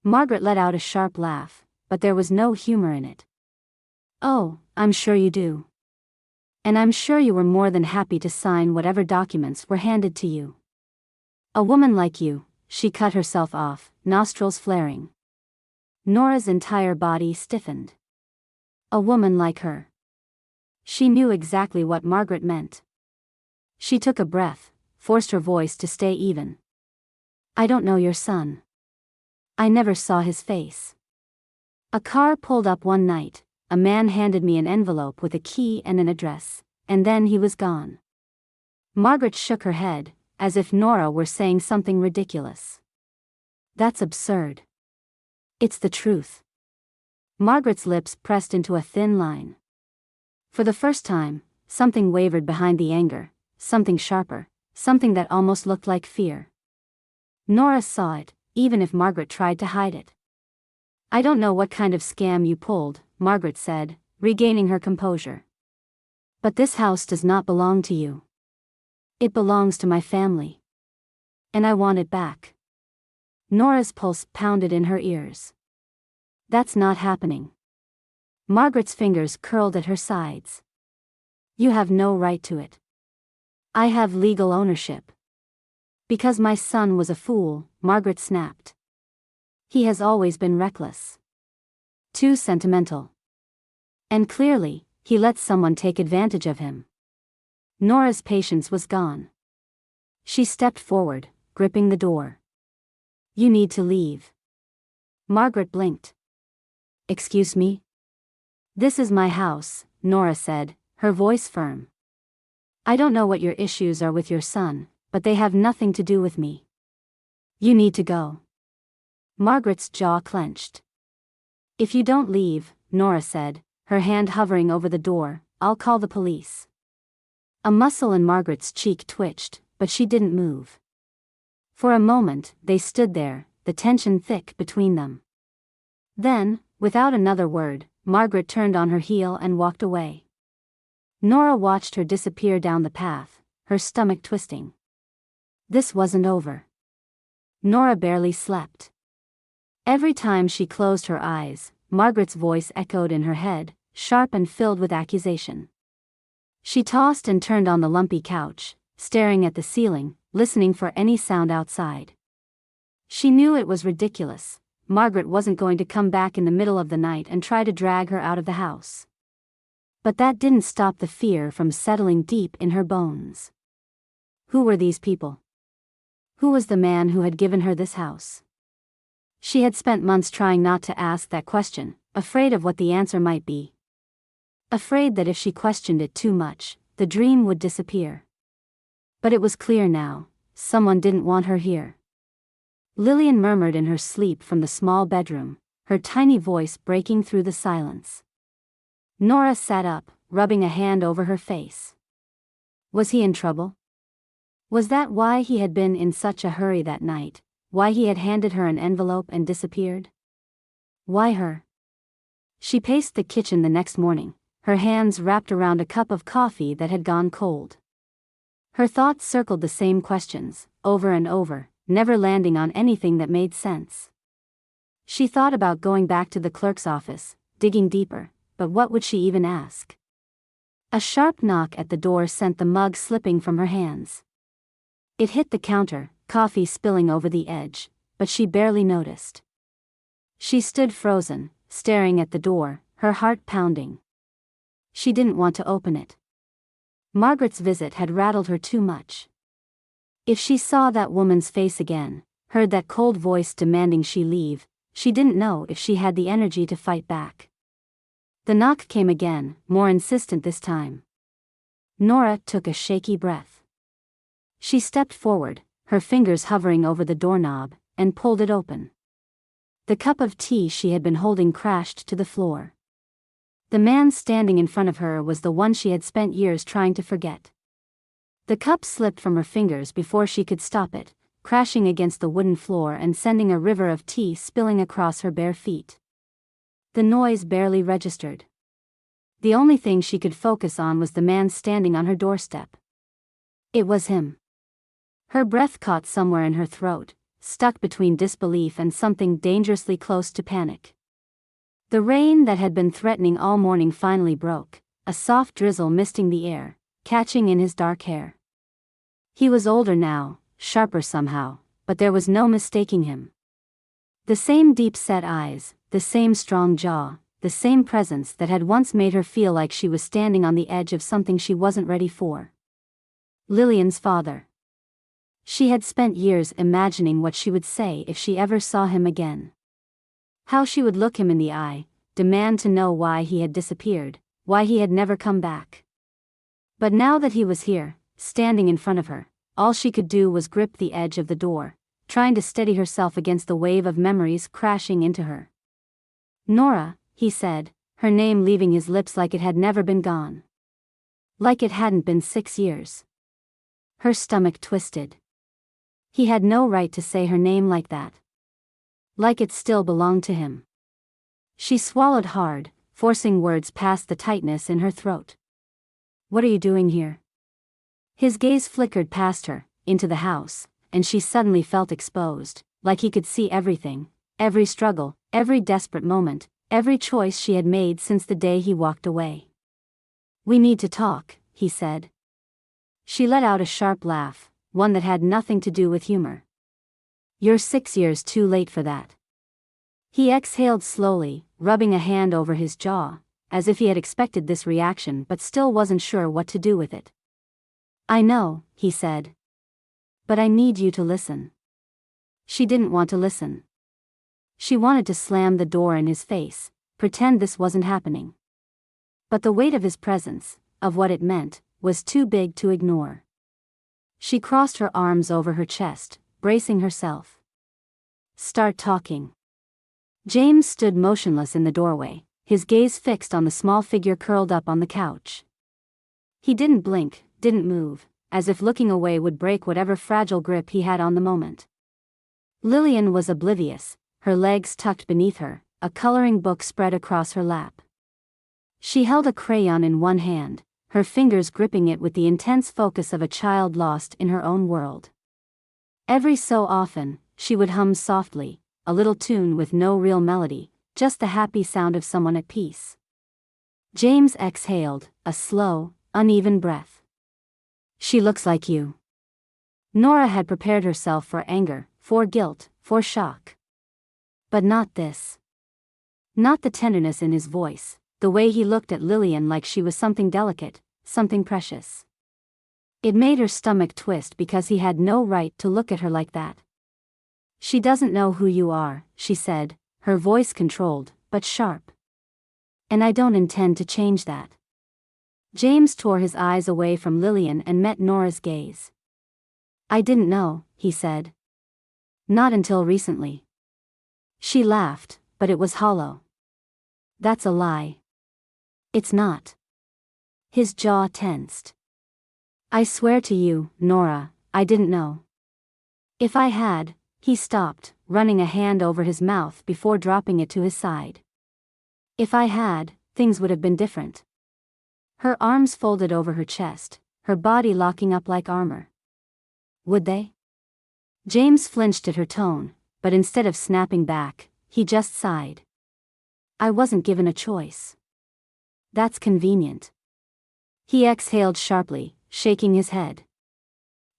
Margaret let out a sharp laugh, but there was no humor in it. Oh, I'm sure you do. And I'm sure you were more than happy to sign whatever documents were handed to you. A woman like you, she cut herself off, nostrils flaring. Nora's entire body stiffened. A woman like her. She knew exactly what Margaret meant. She took a breath, forced her voice to stay even. I don't know your son. I never saw his face. A car pulled up one night, a man handed me an envelope with a key and an address, and then he was gone. Margaret shook her head, as if Nora were saying something ridiculous. That's absurd. It's the truth. Margaret's lips pressed into a thin line. For the first time, something wavered behind the anger, something sharper, something that almost looked like fear. Nora saw it, even if Margaret tried to hide it. I don't know what kind of scam you pulled, Margaret said, regaining her composure. But this house does not belong to you. It belongs to my family. And I want it back. Nora's pulse pounded in her ears. That's not happening. Margaret's fingers curled at her sides. You have no right to it. I have legal ownership. Because my son was a fool, Margaret snapped. He has always been reckless. Too sentimental. And clearly, he let someone take advantage of him. Nora's patience was gone. She stepped forward, gripping the door. You need to leave. Margaret blinked. Excuse me? This is my house, Nora said, her voice firm. I don't know what your issues are with your son, but they have nothing to do with me. You need to go. Margaret's jaw clenched. If you don't leave, Nora said, her hand hovering over the door, I'll call the police. A muscle in Margaret's cheek twitched, but she didn't move. For a moment, they stood there, the tension thick between them. Then, without another word, Margaret turned on her heel and walked away. Nora watched her disappear down the path, her stomach twisting. This wasn't over. Nora barely slept. Every time she closed her eyes, Margaret's voice echoed in her head, sharp and filled with accusation. She tossed and turned on the lumpy couch, staring at the ceiling, listening for any sound outside. She knew it was ridiculous. Margaret wasn't going to come back in the middle of the night and try to drag her out of the house. But that didn't stop the fear from settling deep in her bones. Who were these people? Who was the man who had given her this house? She had spent months trying not to ask that question, afraid of what the answer might be. Afraid that if she questioned it too much, the dream would disappear. But it was clear now, someone didn't want her here. Lillian murmured in her sleep from the small bedroom, her tiny voice breaking through the silence. Nora sat up, rubbing a hand over her face. Was he in trouble? Was that why he had been in such a hurry that night, why he had handed her an envelope and disappeared? Why her? She paced the kitchen the next morning, her hands wrapped around a cup of coffee that had gone cold. Her thoughts circled the same questions, over and over, never landing on anything that made sense. She thought about going back to the clerk's office, digging deeper, but what would she even ask? A sharp knock at the door sent the mug slipping from her hands. It hit the counter, coffee spilling over the edge, but she barely noticed. She stood frozen, staring at the door, her heart pounding. She didn't want to open it. Margaret's visit had rattled her too much. If she saw that woman's face again, heard that cold voice demanding she leave, she didn't know if she had the energy to fight back. The knock came again, more insistent this time. Nora took a shaky breath. She stepped forward, her fingers hovering over the doorknob, and pulled it open. The cup of tea she had been holding crashed to the floor. The man standing in front of her was the one she had spent years trying to forget. The cup slipped from her fingers before she could stop it, crashing against the wooden floor and sending a river of tea spilling across her bare feet. The noise barely registered. The only thing she could focus on was the man standing on her doorstep. It was him. Her breath caught somewhere in her throat, stuck between disbelief and something dangerously close to panic. The rain that had been threatening all morning finally broke, a soft drizzle misting the air, catching in his dark hair. He was older now, sharper somehow, but there was no mistaking him. The same deep-set eyes, the same strong jaw, the same presence that had once made her feel like she was standing on the edge of something she wasn't ready for. Lillian's father. She had spent years imagining what she would say if she ever saw him again. How she would look him in the eye, demand to know why he had disappeared, why he had never come back. But now that he was here, standing in front of her, all she could do was grip the edge of the door, trying to steady herself against the wave of memories crashing into her. Nora, he said, her name leaving his lips like it had never been gone. Like it hadn't been 6 years. Her stomach twisted. He had no right to say her name like that. Like it still belonged to him. She swallowed hard, forcing words past the tightness in her throat. What are you doing here? His gaze flickered past her, into the house, and she suddenly felt exposed, like he could see everything, every struggle, every desperate moment, every choice she had made since the day he walked away. We need to talk, he said. She let out a sharp laugh, one that had nothing to do with humor. You're 6 years too late for that. He exhaled slowly, rubbing a hand over his jaw, as if he had expected this reaction but still wasn't sure what to do with it. I know, he said. But I need you to listen. She didn't want to listen. She wanted to slam the door in his face, pretend this wasn't happening. But the weight of his presence, of what it meant, was too big to ignore. She crossed her arms over her chest, bracing herself. Start talking. James stood motionless in the doorway, his gaze fixed on the small figure curled up on the couch. He didn't blink, didn't move, as if looking away would break whatever fragile grip he had on the moment. Lillian was oblivious, her legs tucked beneath her, a coloring book spread across her lap. She held a crayon in one hand, her fingers gripping it with the intense focus of a child lost in her own world. Every so often, she would hum softly, a little tune with no real melody, just the happy sound of someone at peace. James exhaled, a slow, uneven breath. She looks like you. Nora had prepared herself for anger, for guilt, for shock. But not this. Not the tenderness in his voice, the way he looked at Lillian like she was something delicate, something precious. It made her stomach twist because he had no right to look at her like that. She doesn't know who you are, she said, her voice controlled, but sharp. And I don't intend to change that. James tore his eyes away from Lillian and met Nora's gaze. I didn't know, he said. Not until recently. She laughed, but it was hollow. That's a lie. It's not. His jaw tensed. I swear to you, Nora, I didn't know. If I had, he stopped, running a hand over his mouth before dropping it to his side. If I had, things would have been different. Her arms folded over her chest, her body locking up like armor. Would they? James flinched at her tone, but instead of snapping back, he just sighed. I wasn't given a choice. That's convenient. He exhaled sharply, shaking his head.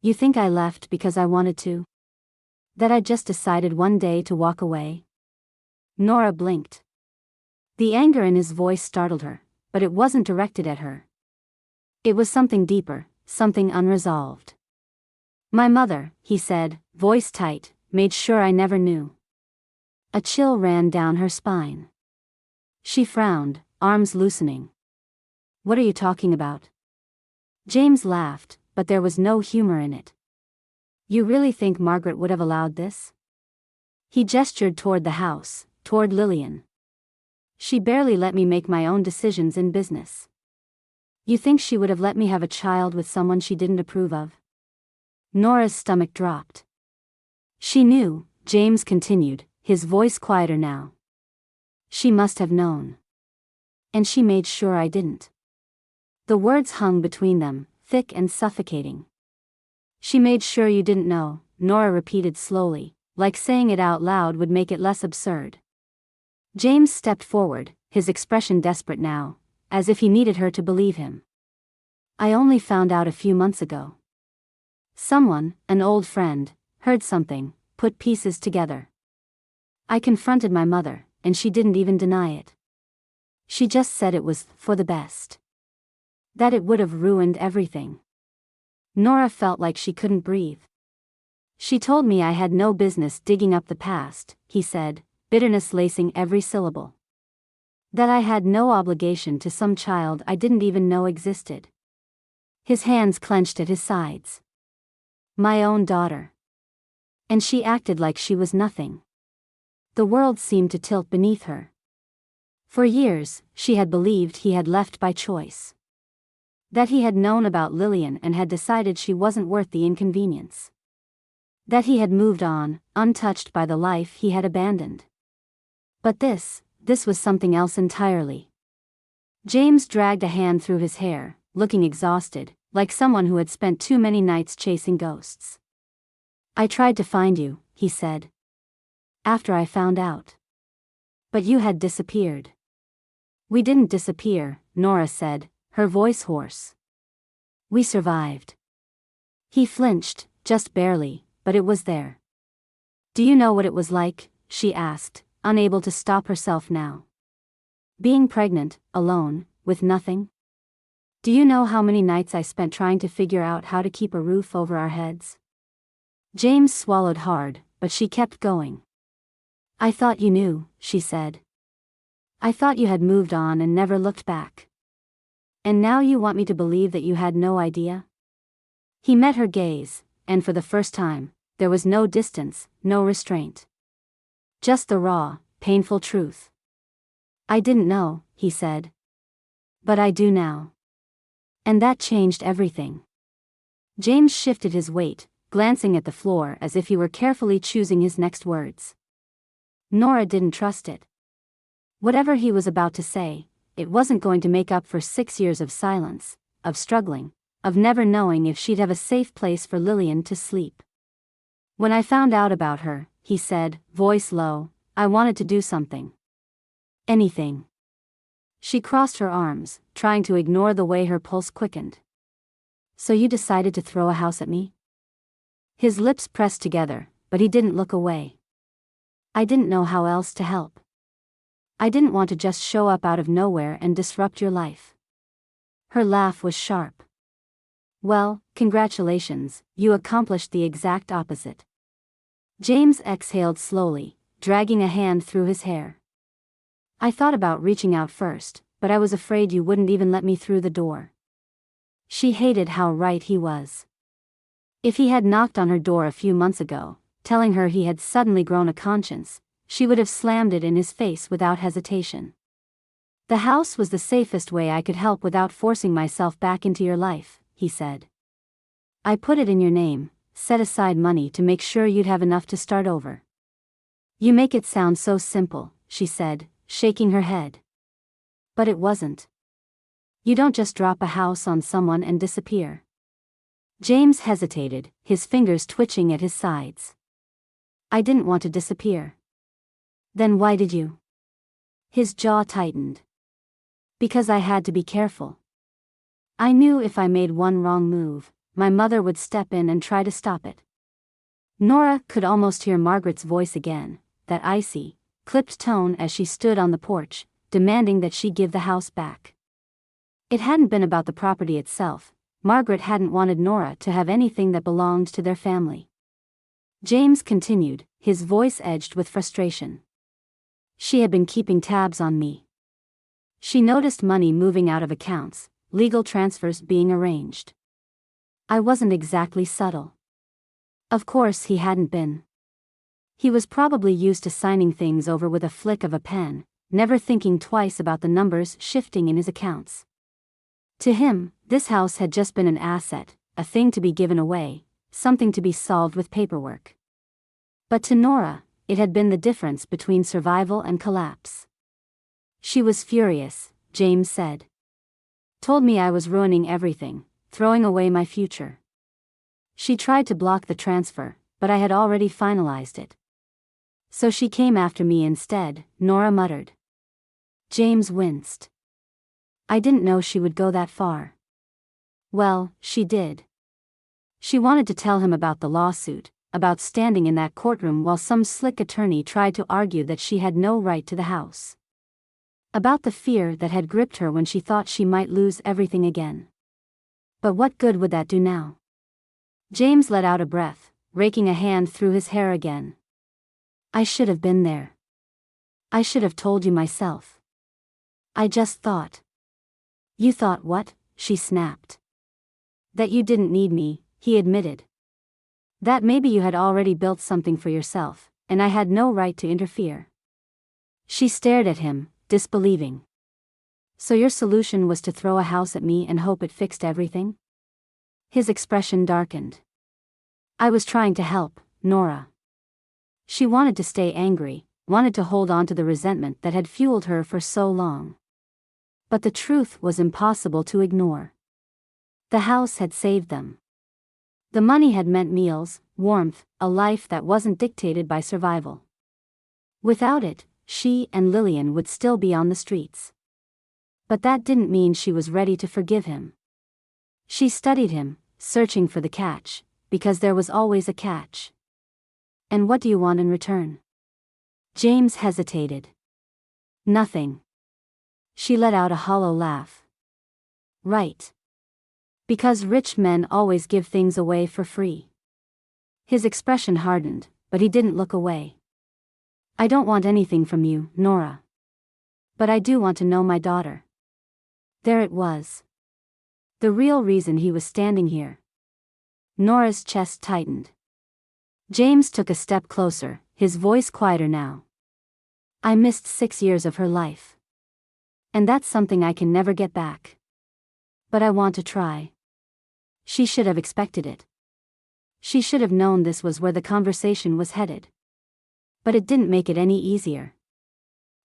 You think I left because I wanted to? That I just decided one day to walk away? Nora blinked. The anger in his voice startled her, but it wasn't directed at her. It was something deeper, something unresolved. My mother, he said, voice tight, made sure I never knew. A chill ran down her spine. She frowned, arms loosening. What are you talking about? James laughed, but there was no humor in it. You really think Margaret would have allowed this? He gestured toward the house, toward Lillian. She barely let me make my own decisions in business. You think she would have let me have a child with someone she didn't approve of? Nora's stomach dropped. She knew, James continued, his voice quieter now. She must have known. And she made sure I didn't. The words hung between them, thick and suffocating. She made sure you didn't know, Nora repeated slowly, like saying it out loud would make it less absurd. James stepped forward, his expression desperate now, as if he needed her to believe him. I only found out a few months ago. Someone, an old friend, heard something, put pieces together. I confronted my mother, and she didn't even deny it. She just said it was for the best. That it would have ruined everything. Nora felt like she couldn't breathe. She told me I had no business digging up the past, he said, bitterness lacing every syllable. That I had no obligation to some child I didn't even know existed. His hands clenched at his sides. My own daughter. And she acted like she was nothing. The world seemed to tilt beneath her. For years, she had believed he had left by choice. That he had known about Lillian and had decided she wasn't worth the inconvenience. That he had moved on, untouched by the life he had abandoned. But this this was something else entirely. James dragged a hand through his hair, looking exhausted, like someone who had spent too many nights chasing ghosts. I tried to find you, he said. After I found out. But you had disappeared. We didn't disappear, Nora said, her voice hoarse. We survived. He flinched, just barely, but it was there. Do you know what it was like? She asked, unable to stop herself now. Being pregnant, alone, with nothing? Do you know how many nights I spent trying to figure out how to keep a roof over our heads? James swallowed hard, but she kept going. I thought you knew, she said. I thought you had moved on and never looked back. And now you want me to believe that you had no idea? He met her gaze, and for the first time, there was no distance, no restraint. Just the raw, painful truth. I didn't know, he said. But I do now. And that changed everything. James shifted his weight, glancing at the floor as if he were carefully choosing his next words. Nora didn't trust it. Whatever he was about to say, it wasn't going to make up for 6 years of silence, of struggling, of never knowing if she'd have a safe place for Lillian to sleep. When I found out about her, he said, voice low, I wanted to do something. Anything. She crossed her arms, trying to ignore the way her pulse quickened. So you decided to throw a house at me? His lips pressed together, but he didn't look away. I didn't know how else to help. I didn't want to just show up out of nowhere and disrupt your life. Her laugh was sharp. Well, congratulations, you accomplished the exact opposite. James exhaled slowly, dragging a hand through his hair. I thought about reaching out first, but I was afraid you wouldn't even let me through the door. She hated how right he was. If he had knocked on her door a few months ago, telling her he had suddenly grown a conscience, she would have slammed it in his face without hesitation. The house was the safest way I could help without forcing myself back into your life, he said. I put it in your name, set aside money to make sure you'd have enough to start over. You make it sound so simple, she said, shaking her head. But it wasn't. You don't just drop a house on someone and disappear. James hesitated, his fingers twitching at his sides. I didn't want to disappear. Then why did you? His jaw tightened. Because I had to be careful. I knew if I made one wrong move, my mother would step in and try to stop it. Nora could almost hear Margaret's voice again, that icy, clipped tone as she stood on the porch, demanding that she give the house back. It hadn't been about the property itself. Margaret hadn't wanted Nora to have anything that belonged to their family. James continued, his voice edged with frustration. She had been keeping tabs on me. She noticed money moving out of accounts, legal transfers being arranged. I wasn't exactly subtle. Of course he hadn't been. He was probably used to signing things over with a flick of a pen, never thinking twice about the numbers shifting in his accounts. To him, this house had just been an asset, a thing to be given away, something to be solved with paperwork. But to Nora, it had been the difference between survival and collapse. She was furious, James said. Told me I was ruining everything, throwing away my future. She tried to block the transfer, but I had already finalized it. So she came after me instead, Nora muttered. James winced. I didn't know she would go that far. Well, she did. She wanted to tell him about the lawsuit, about standing in that courtroom while some slick attorney tried to argue that she had no right to the house. About the fear that had gripped her when she thought she might lose everything again. But what good would that do now? James let out a breath, raking a hand through his hair again. I should have been there. I should have told you myself. I just thought. You thought what? She snapped. That you didn't need me, he admitted. That maybe you had already built something for yourself, and I had no right to interfere. She stared at him, disbelieving. So your solution was to throw a house at me and hope it fixed everything? His expression darkened. I was trying to help, Nora. She wanted to stay angry, wanted to hold on to the resentment that had fueled her for so long. But the truth was impossible to ignore. The house had saved them. The money had meant meals, warmth, a life that wasn't dictated by survival. Without it, she and Lillian would still be on the streets. But that didn't mean she was ready to forgive him. She studied him, searching for the catch, because there was always a catch. And what do you want in return? James hesitated. Nothing. She let out a hollow laugh. Right. Because rich men always give things away for free. His expression hardened, but he didn't look away. I don't want anything from you, Nora. But I do want to know my daughter. There it was. The real reason he was standing here. Nora's chest tightened. James took a step closer, his voice quieter now. I missed 6 years of her life. And that's something I can never get back. But I want to try. She should have expected it. She should have known this was where the conversation was headed. But it didn't make it any easier.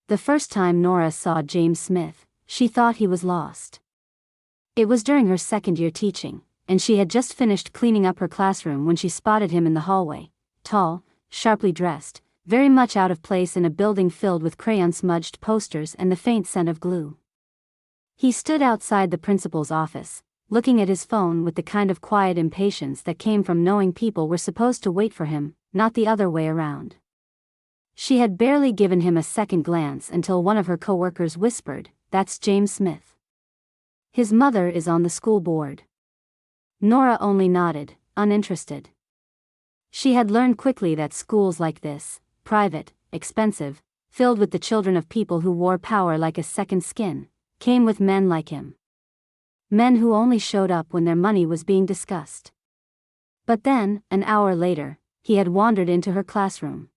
The first time Nora saw James Smith, she thought he was lost. It was during her second year teaching, and she had just finished cleaning up her classroom when she spotted him in the hallway, tall, sharply dressed, very much out of place in a building filled with crayon-smudged posters and the faint scent of glue. He stood outside the principal's office, looking at his phone with the kind of quiet impatience that came from knowing people were supposed to wait for him, not the other way around. She had barely given him a second glance until one of her coworkers whispered, "That's James Smith. His mother is on the school board." Nora only nodded, uninterested. She had learned quickly that schools like this, private, expensive, filled with the children of people who wore power like a second skin, came with men like him. Men who only showed up when their money was being discussed. But then, an hour later, he had wandered into her classroom.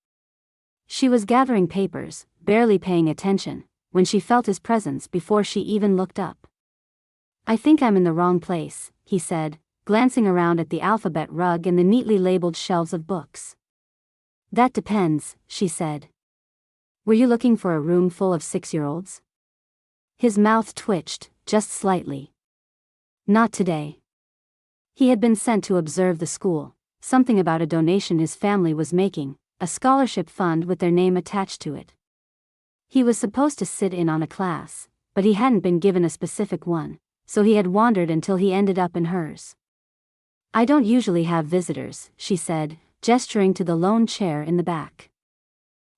She was gathering papers, barely paying attention, when she felt his presence before she even looked up. I think I'm in the wrong place, he said, glancing around at the alphabet rug and the neatly labeled shelves of books. That depends, she said. Were you looking for a room full of 6-year-olds? His mouth twitched, just slightly. Not today. He had been sent to observe the school, something about a donation his family was making, a scholarship fund with their name attached to it. He was supposed to sit in on a class, but he hadn't been given a specific one, so he had wandered until he ended up in hers. I don't usually have visitors, she said, gesturing to the lone chair in the back.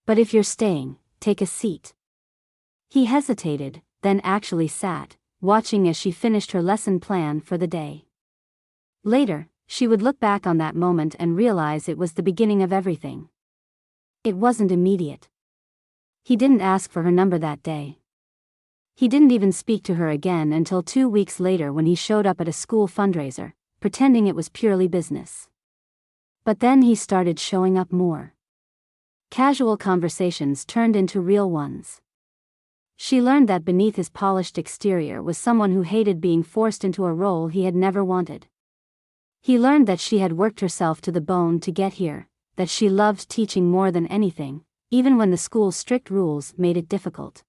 But if you're staying, take a seat. He hesitated, then actually sat, watching as she finished her lesson plan for the day. Later, she would look back on that moment and realize it was the beginning of everything. It wasn't immediate. He didn't ask for her number that day. He didn't even speak to her again until 2 weeks later when he showed up at a school fundraiser, pretending it was purely business. But then he started showing up more. Casual conversations turned into real ones. She learned that beneath his polished exterior was someone who hated being forced into a role he had never wanted. He learned that she had worked herself to the bone to get here, that she loved teaching more than anything, even when the school's strict rules made it difficult.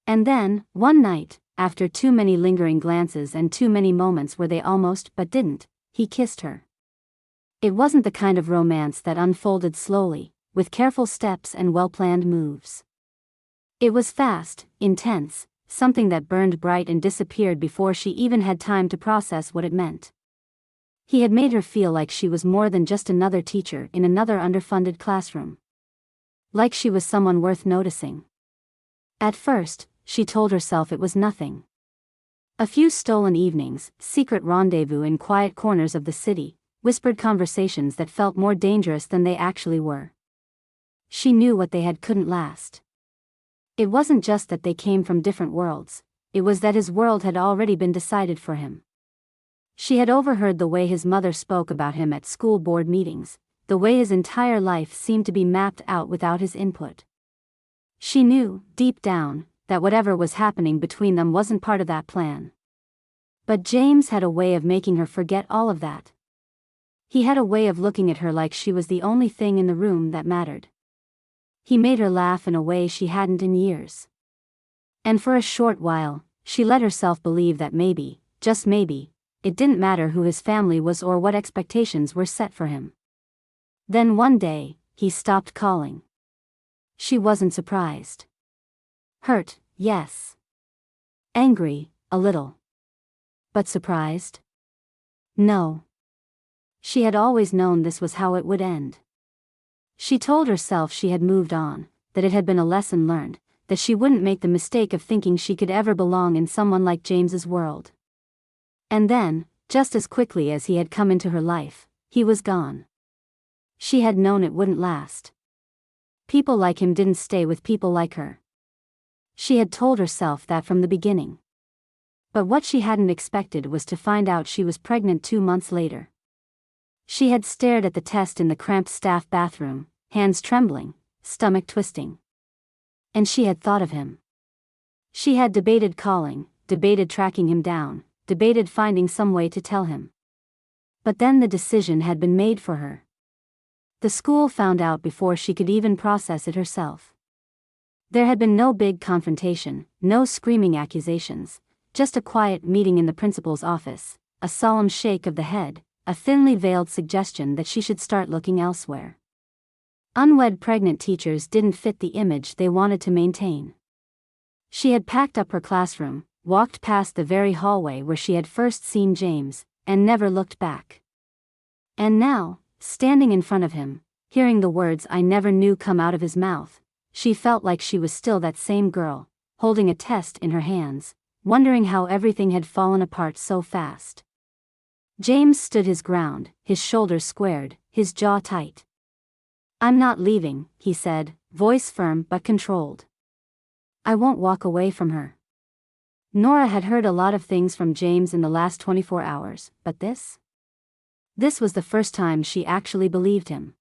And then, one night, after too many lingering glances and too many moments where they almost but didn't, he kissed her. It wasn't the kind of romance that unfolded slowly, with careful steps and well-planned moves. It was fast, intense, something that burned bright and disappeared before she even had time to process what it meant. He had made her feel like she was more than just another teacher in another underfunded classroom. Like she was someone worth noticing. At first, she told herself it was nothing. A few stolen evenings, secret rendezvous in quiet corners of the city, whispered conversations that felt more dangerous than they actually were. She knew what they had couldn't last. It wasn't just that they came from different worlds, it was that his world had already been decided for him. She had overheard the way his mother spoke about him at school board meetings, the way his entire life seemed to be mapped out without his input. She knew, deep down, that whatever was happening between them wasn't part of that plan. But James had a way of making her forget all of that. He had a way of looking at her like she was the only thing in the room that mattered. He made her laugh in a way she hadn't in years. And for a short while, she let herself believe that maybe, just maybe, it didn't matter who his family was or what expectations were set for him. Then one day, he stopped calling. She wasn't surprised. Hurt, yes. Angry, a little. But surprised? No. She had always known this was how it would end. She told herself she had moved on, that it had been a lesson learned, that she wouldn't make the mistake of thinking she could ever belong in someone like James's world. And then, just as quickly as he had come into her life, he was gone. She had known it wouldn't last. People like him didn't stay with people like her. She had told herself that from the beginning. But what she hadn't expected was to find out she was pregnant 2 months later. She had stared at the test in the cramped staff bathroom, hands trembling, stomach twisting. And she had thought of him. She had debated calling, debated tracking him down, debated finding some way to tell him. But then the decision had been made for her. The school found out before she could even process it herself. There had been no big confrontation, no screaming accusations, just a quiet meeting in the principal's office, a solemn shake of the head, a thinly veiled suggestion that she should start looking elsewhere. Unwed pregnant teachers didn't fit the image they wanted to maintain. She had packed up her classroom, walked past the very hallway where she had first seen James, and never looked back. And now, standing in front of him, hearing the words I never knew come out of his mouth, she felt like she was still that same girl, holding a test in her hands, wondering how everything had fallen apart so fast. James stood his ground, his shoulders squared, his jaw tight. "I'm not leaving," he said, voice firm but controlled. "I won't walk away from her." Nora had heard a lot of things from James in the last 24 hours, but this? This was the first time she actually believed him.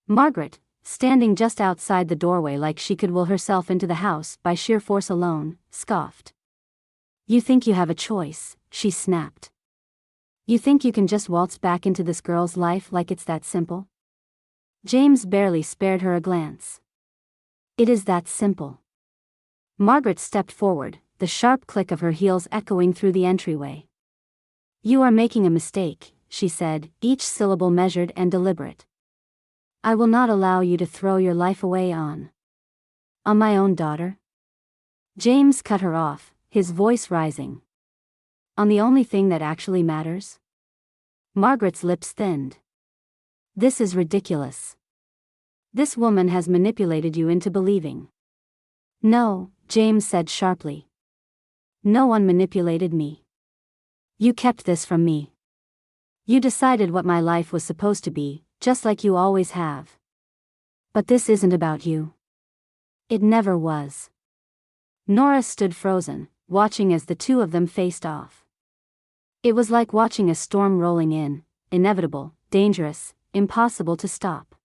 Margaret, standing just outside the doorway like she could will herself into the house by sheer force alone, scoffed. "You think you have a choice," she snapped. "You think you can just waltz back into this girl's life like it's that simple?" James barely spared her a glance. "It is that simple." Margaret stepped forward, the sharp click of her heels echoing through the entryway. "You are making a mistake," she said, each syllable measured and deliberate. "I will not allow you to throw your life away on my own daughter." James cut her off, his voice rising. "On the only thing that actually matters?" Margaret's lips thinned. "This is ridiculous. This woman has manipulated you into believing." "No," James said sharply. "No one manipulated me. You kept this from me. You decided what my life was supposed to be, just like you always have. But this isn't about you. It never was." Nora stood frozen, watching as the two of them faced off. It was like watching a storm rolling in, inevitable, dangerous, impossible to stop.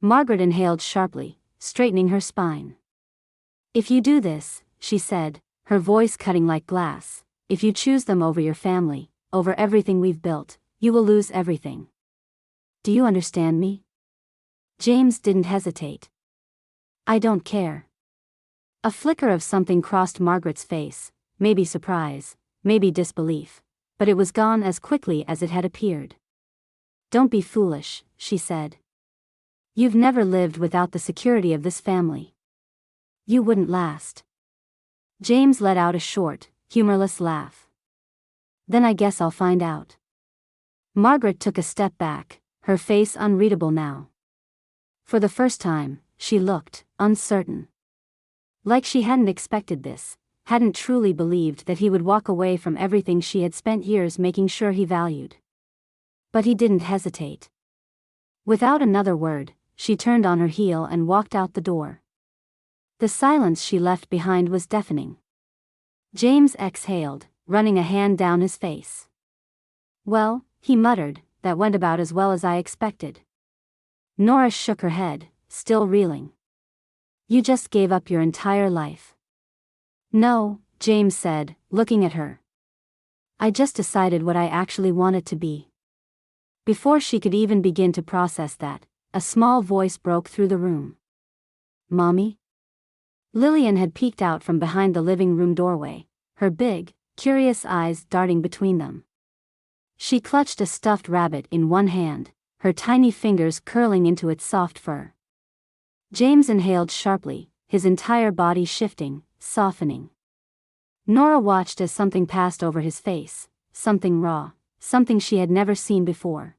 Margaret inhaled sharply, straightening her spine. "If you do this," she said, her voice cutting like glass, "if you choose them over your family, over everything we've built, you will lose everything. Do you understand me?" James didn't hesitate. "I don't care." A flicker of something crossed Margaret's face, maybe surprise, maybe disbelief, but it was gone as quickly as it had appeared. "Don't be foolish," she said. "You've never lived without the security of this family. You wouldn't last." James let out a short, humorless laugh. "Then I guess I'll find out." Margaret took a step back, her face unreadable now. For the first time, she looked uncertain. Like she hadn't expected this, hadn't truly believed that he would walk away from everything she had spent years making sure he valued. But he didn't hesitate. Without another word, she turned on her heel and walked out the door. The silence she left behind was deafening. James exhaled, running a hand down his face. "Well," he muttered, "that went about as well as I expected." Nora shook her head, still reeling. "You just gave up your entire life." "No," James said, looking at her. "I just decided what I actually wanted to be." Before she could even begin to process that, a small voice broke through the room. Mommy?" Lillian had peeked out from behind the living room doorway, her big, curious eyes darting between them. She clutched a stuffed rabbit in one hand, her tiny fingers curling into its soft fur. James inhaled sharply, his entire body shifting, softening. Nora watched as something passed over his face, something raw, something she had never seen before.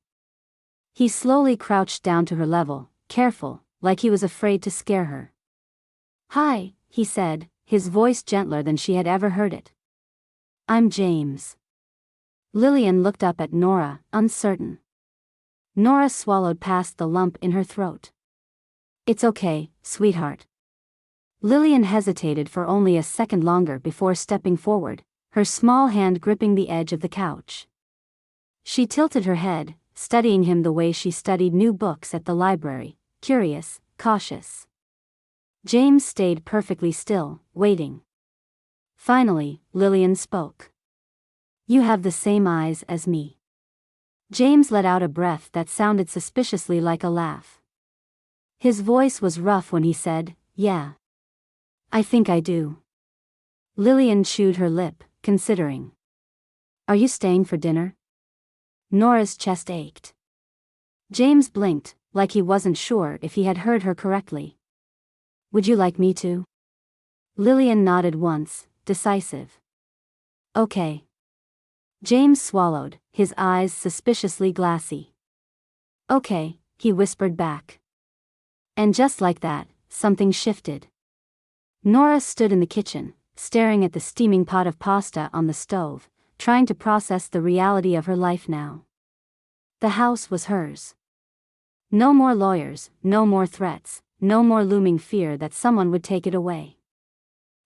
He slowly crouched down to her level, careful, like he was afraid to scare her. "Hi," he said, his voice gentler than she had ever heard it. "I'm James." Lillian looked up at Nora, uncertain. Nora swallowed past the lump in her throat. "It's okay, sweetheart." Lillian hesitated for only a second longer before stepping forward, her small hand gripping the edge of the couch. She tilted her head, studying him the way she studied new books at the library, curious, cautious. James stayed perfectly still, waiting. Finally, Lillian spoke. "You have the same eyes as me." James let out a breath that sounded suspiciously like a laugh. His voice was rough when he said, "Yeah. I think I do." Lillian chewed her lip, considering. "Are you staying for dinner?" Nora's chest ached. James blinked, like he wasn't sure if he had heard her correctly. "Would you like me to?" Lillian nodded once, decisive. "Okay." James swallowed, his eyes suspiciously glassy. "Okay," he whispered back. And just like that, something shifted. Nora stood in the kitchen, staring at the steaming pot of pasta on the stove, trying to process the reality of her life now. The house was hers. No more lawyers, no more threats, no more looming fear that someone would take it away.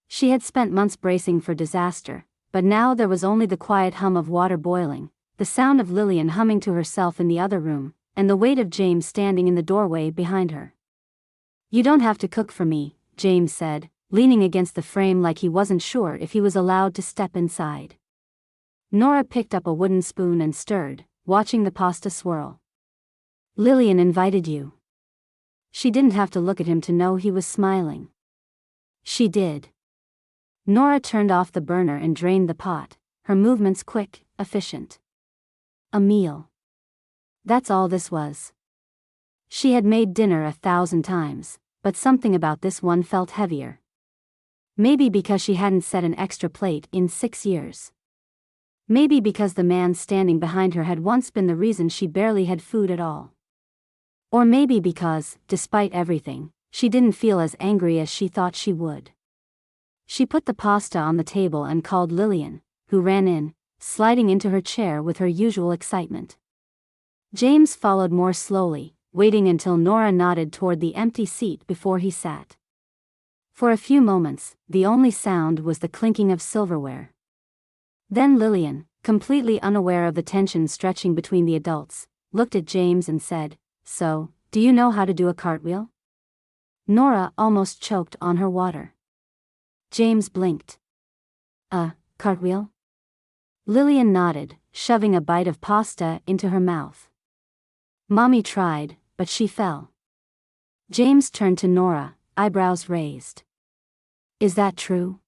She had spent months bracing for disaster, but now there was only the quiet hum of water boiling, the sound of Lillian humming to herself in the other room, and the weight of James standing in the doorway behind her. "You don't have to cook for me," James said, leaning against the frame like he wasn't sure if he was allowed to step inside. Nora picked up a wooden spoon and stirred, watching the pasta swirl. "Lillian invited you." She didn't have to look at him to know he was smiling. She did. Nora turned off the burner and drained the pot, her movements quick, efficient. A meal. That's all this was. She had made dinner 1,000 times, but something about this one felt heavier. Maybe because she hadn't set an extra plate in 6 years. Maybe because the man standing behind her had once been the reason she barely had food at all. Or maybe because, despite everything, she didn't feel as angry as she thought she would. She put the pasta on the table and called Lillian, who ran in, sliding into her chair with her usual excitement. James followed more slowly, waiting until Nora nodded toward the empty seat before he sat. For a few moments, the only sound was the clinking of silverware. Then Lillian, completely unaware of the tension stretching between the adults, looked at James and said, "So, do you know how to do a cartwheel?" Nora almost choked on her water. James blinked. "A cartwheel?" Lillian nodded, shoving a bite of pasta into her mouth. "Mommy tried, but she fell." James turned to Nora, eyebrows raised. "Is that true?"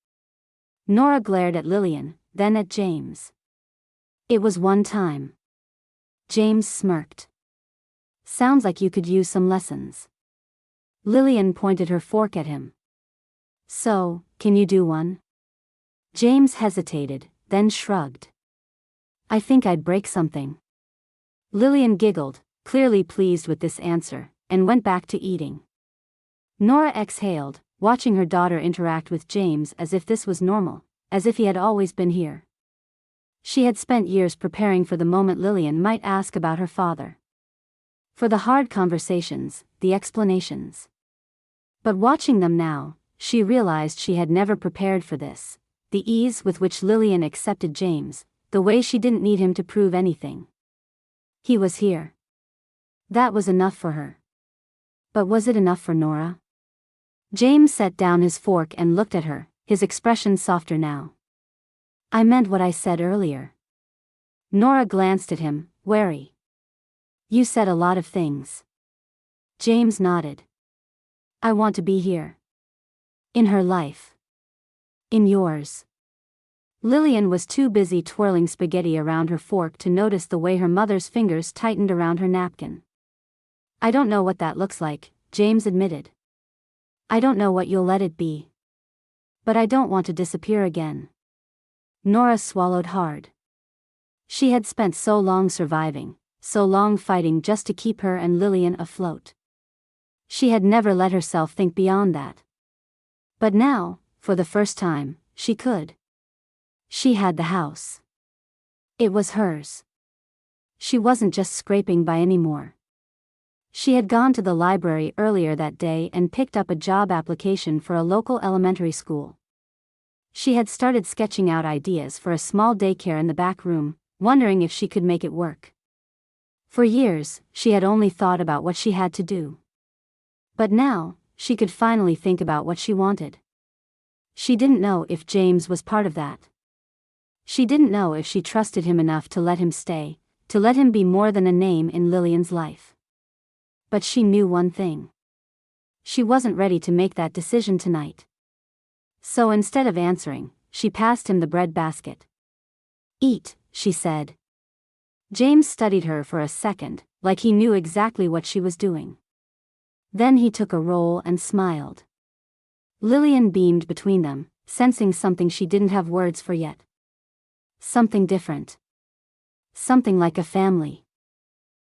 Nora glared at Lillian, then at James. "It was one time." James smirked. "Sounds like you could use some lessons." Lillian pointed her fork at him. "So, can you do one?" James hesitated, then shrugged. "I think I'd break something." Lillian giggled, clearly pleased with this answer, and went back to eating. Nora exhaled, watching her daughter interact with James as if this was normal, as if he had always been here. She had spent years preparing for the moment Lillian might ask about her father. For the hard conversations, the explanations. But watching them now, she realized she had never prepared for this, the ease with which Lillian accepted James, the way she didn't need him to prove anything. He was here. That was enough for her. But was it enough for Nora? James set down his fork and looked at her, his expression softer now. "I meant what I said earlier." Nora glanced at him, wary. "You said a lot of things." James nodded. I want to be here. In her life. In yours. Lillian was too busy twirling spaghetti around her fork to notice the way her mother's fingers tightened around her napkin. I don't know what that looks like, James admitted. I don't know what you'll let it be. But I don't want to disappear again. Nora swallowed hard. She had spent so long surviving, so long fighting just to keep her and Lillian afloat. She had never let herself think beyond that. But now, for the first time, she could. She had the house. It was hers. She wasn't just scraping by anymore. She had gone to the library earlier that day and picked up a job application for a local elementary school. She had started sketching out ideas for a small daycare in the back room, wondering if she could make it work. For years, she had only thought about what she had to do. But now, she could finally think about what she wanted. She didn't know if James was part of that. She didn't know if she trusted him enough to let him stay, to let him be more than a name in Lillian's life. But she knew one thing. She wasn't ready to make that decision tonight. So instead of answering, she passed him the bread basket. "Eat," she said. James studied her for a second, like he knew exactly what she was doing. Then he took a roll and smiled. Lillian beamed between them, sensing something she didn't have words for yet. Something different. Something like a family.